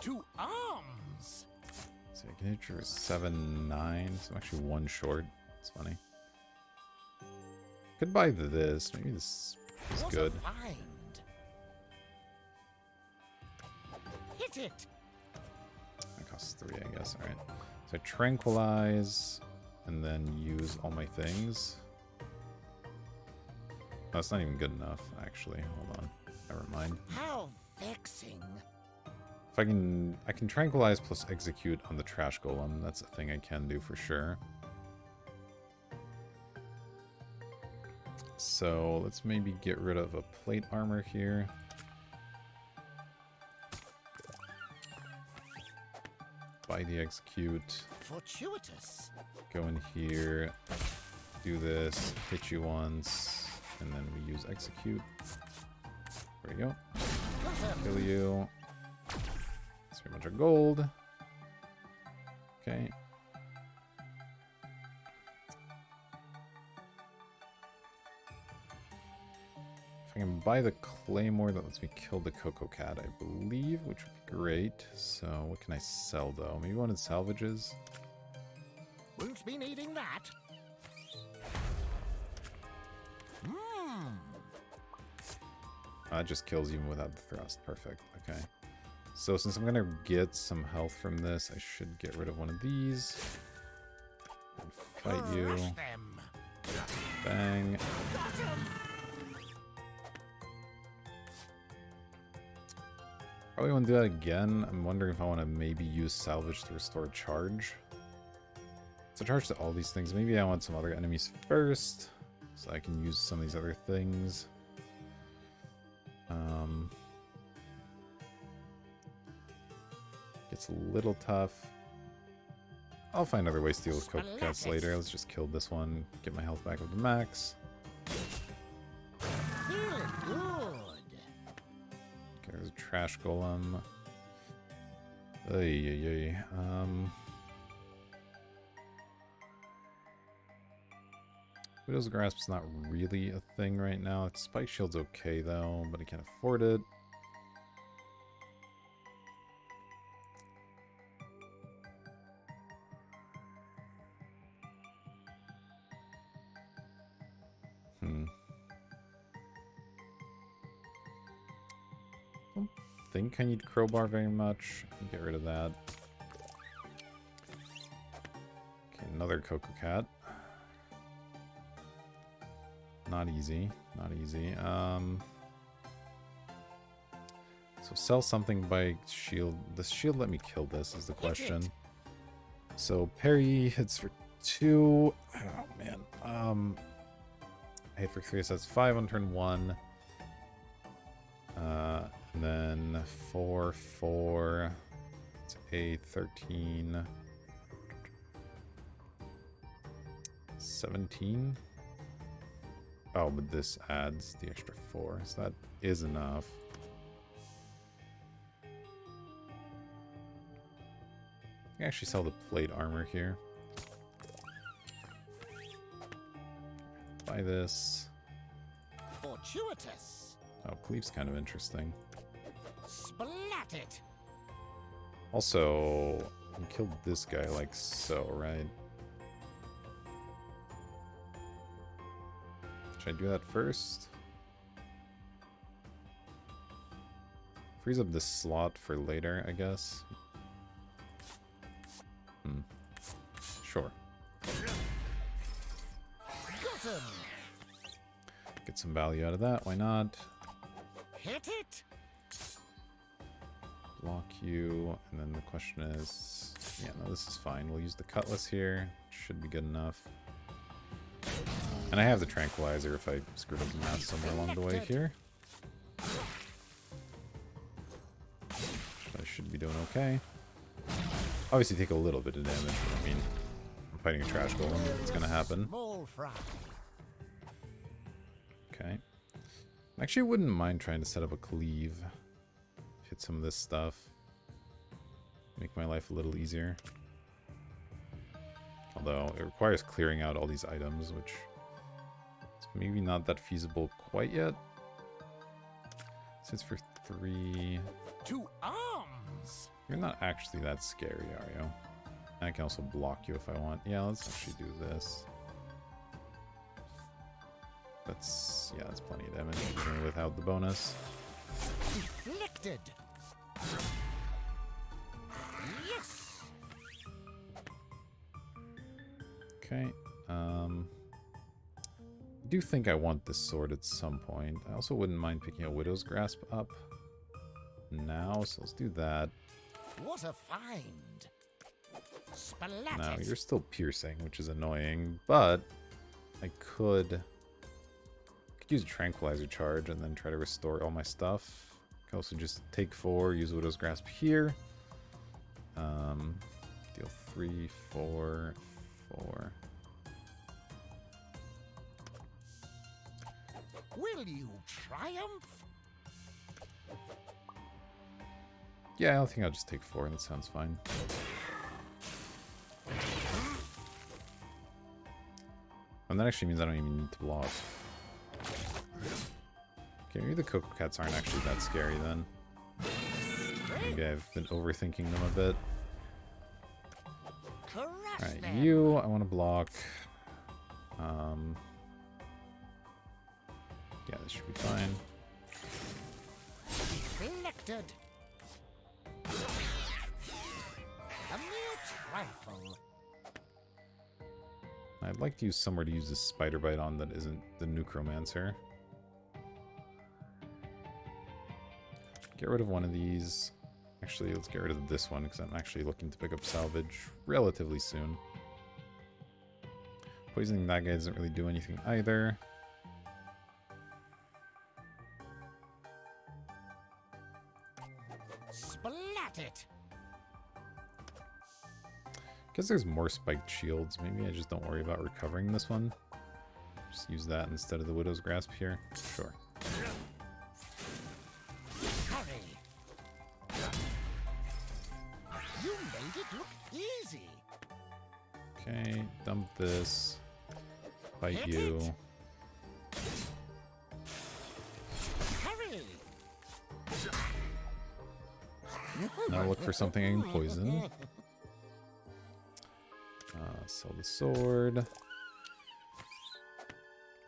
To arms. So I can hit you for 7-9, so I'm actually 1 short. It's funny. Could buy this. Maybe this is good. Hit it. That costs 3, I guess. Alright. So I tranquilize and then use all my things. Oh, that's not even good enough, actually. Hold on. Never mind. How vexing. If I can tranquilize plus execute on the Trash Golem. That's a thing I can do for sure. So let's maybe get rid of a plate armor here. Buy the execute. Fortuitous. Go in here. Do this. Hit you once. And then we use execute. There we go. Kill you. That's pretty much our gold. Okay. I can buy the claymore that lets me kill the Coco Cat, I believe, which would be great. So what can I sell, though? Maybe one of salvages? Won't be needing that. That just kills even without the thrust. Perfect. Okay. So since I'm going to get some health from this, I should get rid of one of these. And fight you. Bang. Probably want to do that again. I'm wondering if I want to maybe use salvage to restore charge. So charge to all these things. Maybe I want some other enemies first, so I can use some of these other things. Gets a little tough. I'll find other ways to deal with Coco Cats later. Let's just kill this one, get my health back up to max. Feeling good. Okay, there's a Trash Golem. Ay. Widow's Grasp's not really a thing right now. Spike Shield's okay though, but I can't afford it. think I need crowbar very much. Get rid of that. Okay, another Cocoa Cat. Not easy. Not easy. So sell something by shield. Does shield let me kill this is the question. So parry hits for 2. Oh man. Hit for 3, so that's 5 on turn 1. And then 4, 4. It's 8, 13. 17. Oh, but this adds the extra 4, so that is enough. I can actually sell the plate armor here. Buy this. Fortuitous. Oh, cleave's kind of interesting. Splat it. Also, I killed this guy like so, right? Should I do that first? Freeze up this slot for later, I guess. Sure. Get some value out of that, why not? Hit it. Block you, and then the question is... Yeah, no, this is fine. We'll use the cutlass here. Should be good enough. And I have the tranquilizer if I screwed up the math somewhere along the way here. I should be doing okay. Obviously take a little bit of damage, but I mean, I'm fighting a trash golem. It's gonna happen. Okay. Actually, I wouldn't mind trying to set up a cleave. Hit some of this stuff. Make my life a little easier. Although, it requires clearing out all these items, which is maybe not that feasible quite yet. Sits for 3. 2 arms. You're not actually that scary, are you? I can also block you if I want. Yeah, let's actually do this. That's, yeah, that's plenty of damage even without the bonus. Deflected. Yes. Okay. I do think I want this sword at some point. I also wouldn't mind picking a Widow's Grasp up now, so let's do that. What a find. Splat Now, it. you're still piercing, which is annoying, but I could use a tranquilizer charge and then try to restore all my stuff. I can also just take 4, use Widow's Grasp here. Deal 3, 4, 4. Will you triumph? Yeah, I think I'll just take 4. That sounds fine. And that actually means I don't even need to block. Okay, maybe the Cocoa Cats aren't actually that scary then. Maybe I've been overthinking them a bit. Alright, you, I want to block. Yeah, this should be fine. Deflected. A mere trifle. I'd like to use somewhere to use this Spider Bite on that isn't the Necromancer. Get rid of one of these. Actually, let's get rid of this one because I'm actually looking to pick up salvage relatively soon. Poisoning that guy doesn't really do anything either. Splat it. Guess there's more spiked shields. Maybe I just don't worry about recovering this one. Just use that instead of the Widow's Grasp here. Sure. Hurry. You made it look easy. Okay, dump this. Bite Hit you. it. Hurry. Now look for something I can poison. Sell the sword.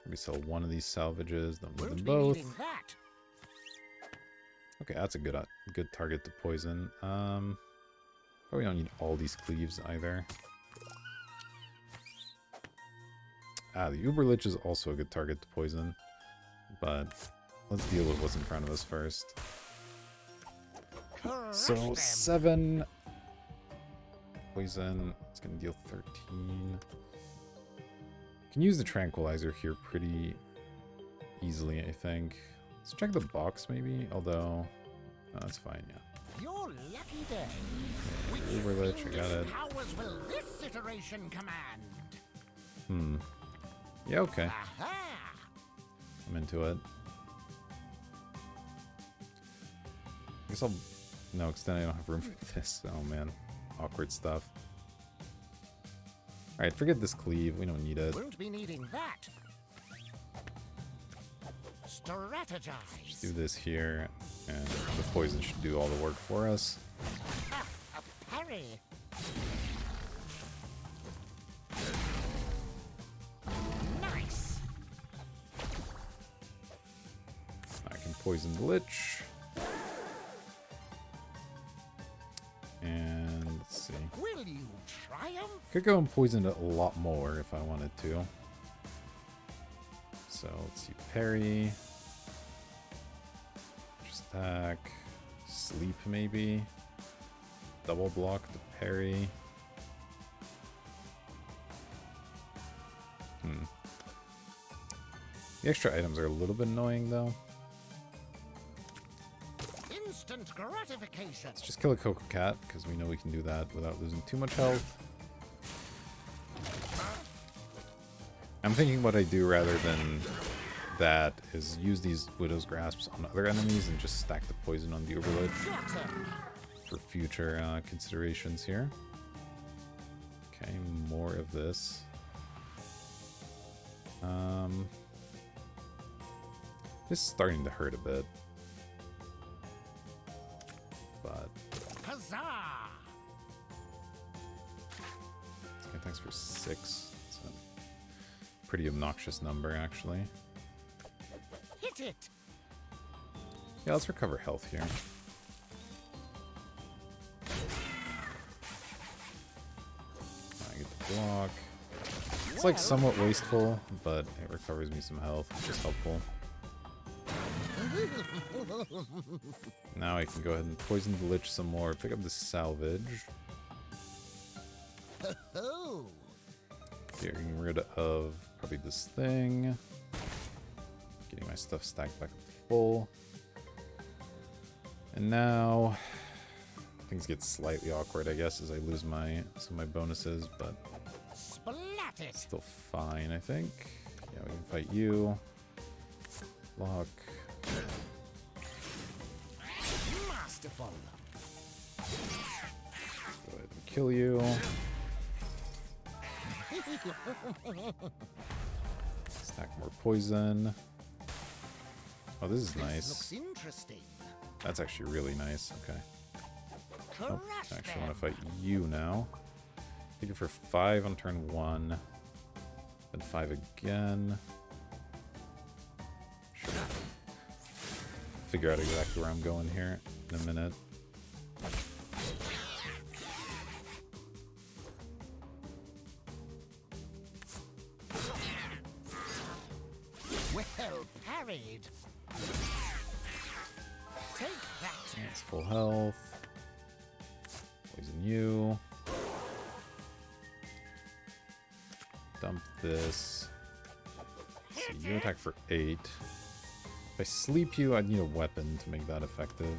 Maybe sell one of these salvages, then move them both. That. Okay, that's a good target to poison. Probably don't need all these cleaves either. Ah, the Uber Lich is also a good target to poison. But let's deal with what's in front of us first. So 7 poison. It's gonna deal 13. Can use the tranquilizer here pretty easily, I think. Let's check the box maybe, although no, that's fine, yeah. Your lucky day. Okay, Uber Lich, I got it. Powers will this iteration command? Yeah, okay. Aha! I'm into it. I guess I'll... No, extend, I don't have room for this. Oh, man. Awkward stuff. Alright, forget this cleave. We don't need it. Won't be needing that. Strategize. Just do this here, and the poison should do all the work for us. Ah, a parry. Nice. I can poison the Lich. And let's see. Will you triumph? Could go and poison it a lot more if I wanted to. So let's see, parry. Just attack. Sleep maybe. Double block the parry. The extra items are a little bit annoying though. Instant gratification. Let's just kill a Coco Cat, because we know we can do that without losing too much health. I'm thinking what I do rather than that is use these Widow's Grasps on other enemies and just stack the poison on the Uber Lich for future considerations here. Okay, more of this. This is starting to hurt a bit. But Huzzah! okay, thanks for 6. It's a pretty obnoxious number, actually. Hit it! Yeah, let's recover health here. I get the block. It's like somewhat wasteful, but it recovers me some health, which is helpful. Now I can go ahead and poison the Lich some more, pick up the salvage. Oh, Getting rid of probably this thing. Getting my stuff stacked back up to full. And now things get slightly awkward, I guess, as I lose some of my bonuses, but splat it! still fine, I think. Yeah, we can fight you. Block. Masterful. Go ahead and kill you. Stack more poison. Oh, this is nice. Looks interesting. That's actually really nice. Okay. Oh, Crush I actually them. want to fight you now. Take it for 5 on turn 1. Then 5 again. Sure. Figure out exactly where I'm going here in a minute. Well parried. Take that. That's full health. Poison you. Dump this. So you attack for 8. If I sleep you, I'd need a weapon to make that effective.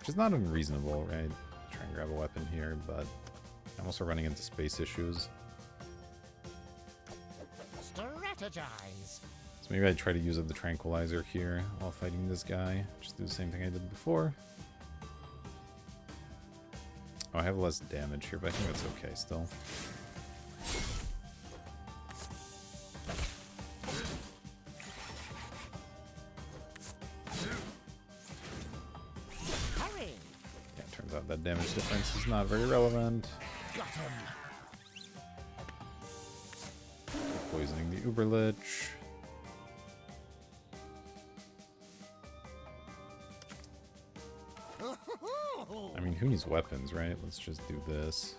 Which is not unreasonable, right? Try and grab a weapon here, but I'm also running into space issues. Strategize. So maybe I'd try to use the tranquilizer here while fighting this guy. Just do the same thing I did before. Oh, I have less damage here, but I think that's okay still. Hurry. Yeah, turns out that damage difference is not very relevant. Got him. Poisoning the Uber Lich. I mean, who needs weapons, right? Let's just do this.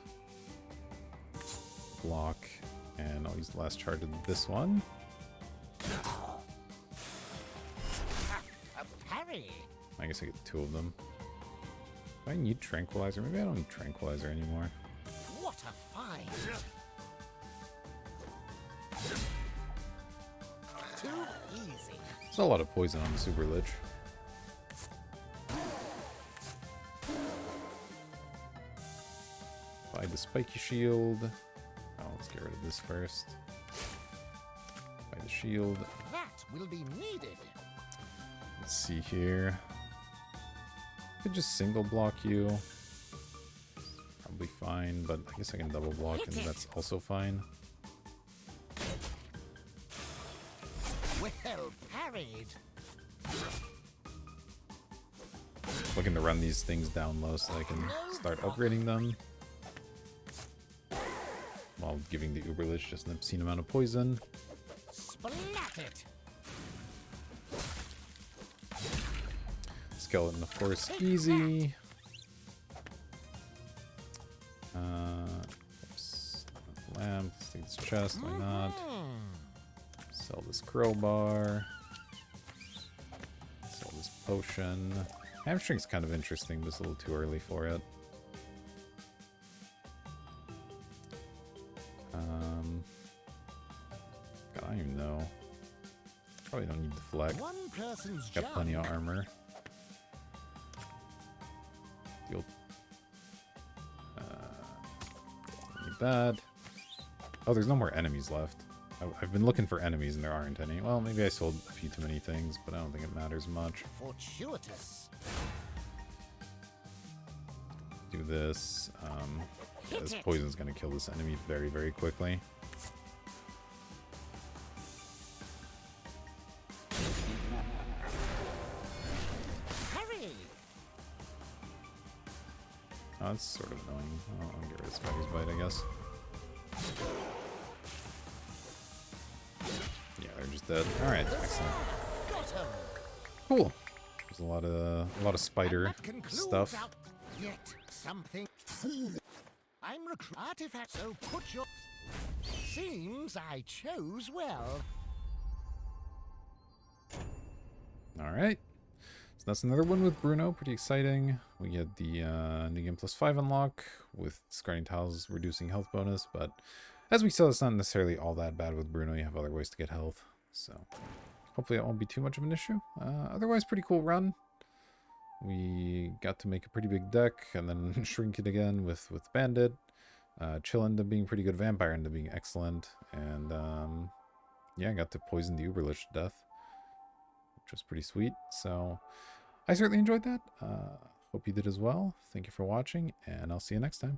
Block. And I'll use the last charge of this one. Parry. I guess I get 2 of them. Do I need tranquilizer? Maybe I don't need tranquilizer anymore. What a find! Too easy. There's a lot of poison on the Super Lich. Buy the spiky shield. Oh, let's get rid of this first. Buy the shield. That will be needed. Let's see here. I could just single block you. Probably fine, but I guess I can double block and that's also fine. Well parried. Looking to run these things down low so I can start upgrading them. While giving the Uber Lich just an obscene amount of poison. Splat it. Skeleton, of course, easy. Oops. Lamp, let's take this chest, why not? Sell this crowbar. Sell this potion. Hamstring's kind of interesting, but it's a little too early for it. God, I don't even know. Probably don't need the flex. One person's Got plenty of armor. You'll need that. Oh, there's no more enemies left. I've been looking for enemies and there aren't any. Well, maybe I sold a few too many things, but I don't think it matters much. Fortuitous. Do this. Yeah, this poison's gonna kill this enemy very, very quickly. Hurry. Oh, that's sort of annoying. I'll get rid of Spider's Bite, I guess. Yeah, they're just dead. Alright, excellent. Got him. Cool. There's a lot of spider That concludes stuff. our- Yet something. I'm artifact, so put your. Seems I chose well. Alright. So that's another one with Bruno. Pretty exciting. We get the NG+5 unlock with Discarding Tiles reducing health bonus, but as we saw, it's not necessarily all that bad with Bruno. You have other ways to get health. So hopefully that won't be too much of an issue. Otherwise, pretty cool run. We got to make a pretty big deck and then shrink it again with Bandit. Chill ended up being pretty good. Vampire ended up being excellent. And yeah, I got to poison the Uber Lich to death, which was pretty sweet. So I certainly enjoyed that. Hope you did as well. Thank you for watching, and I'll see you next time.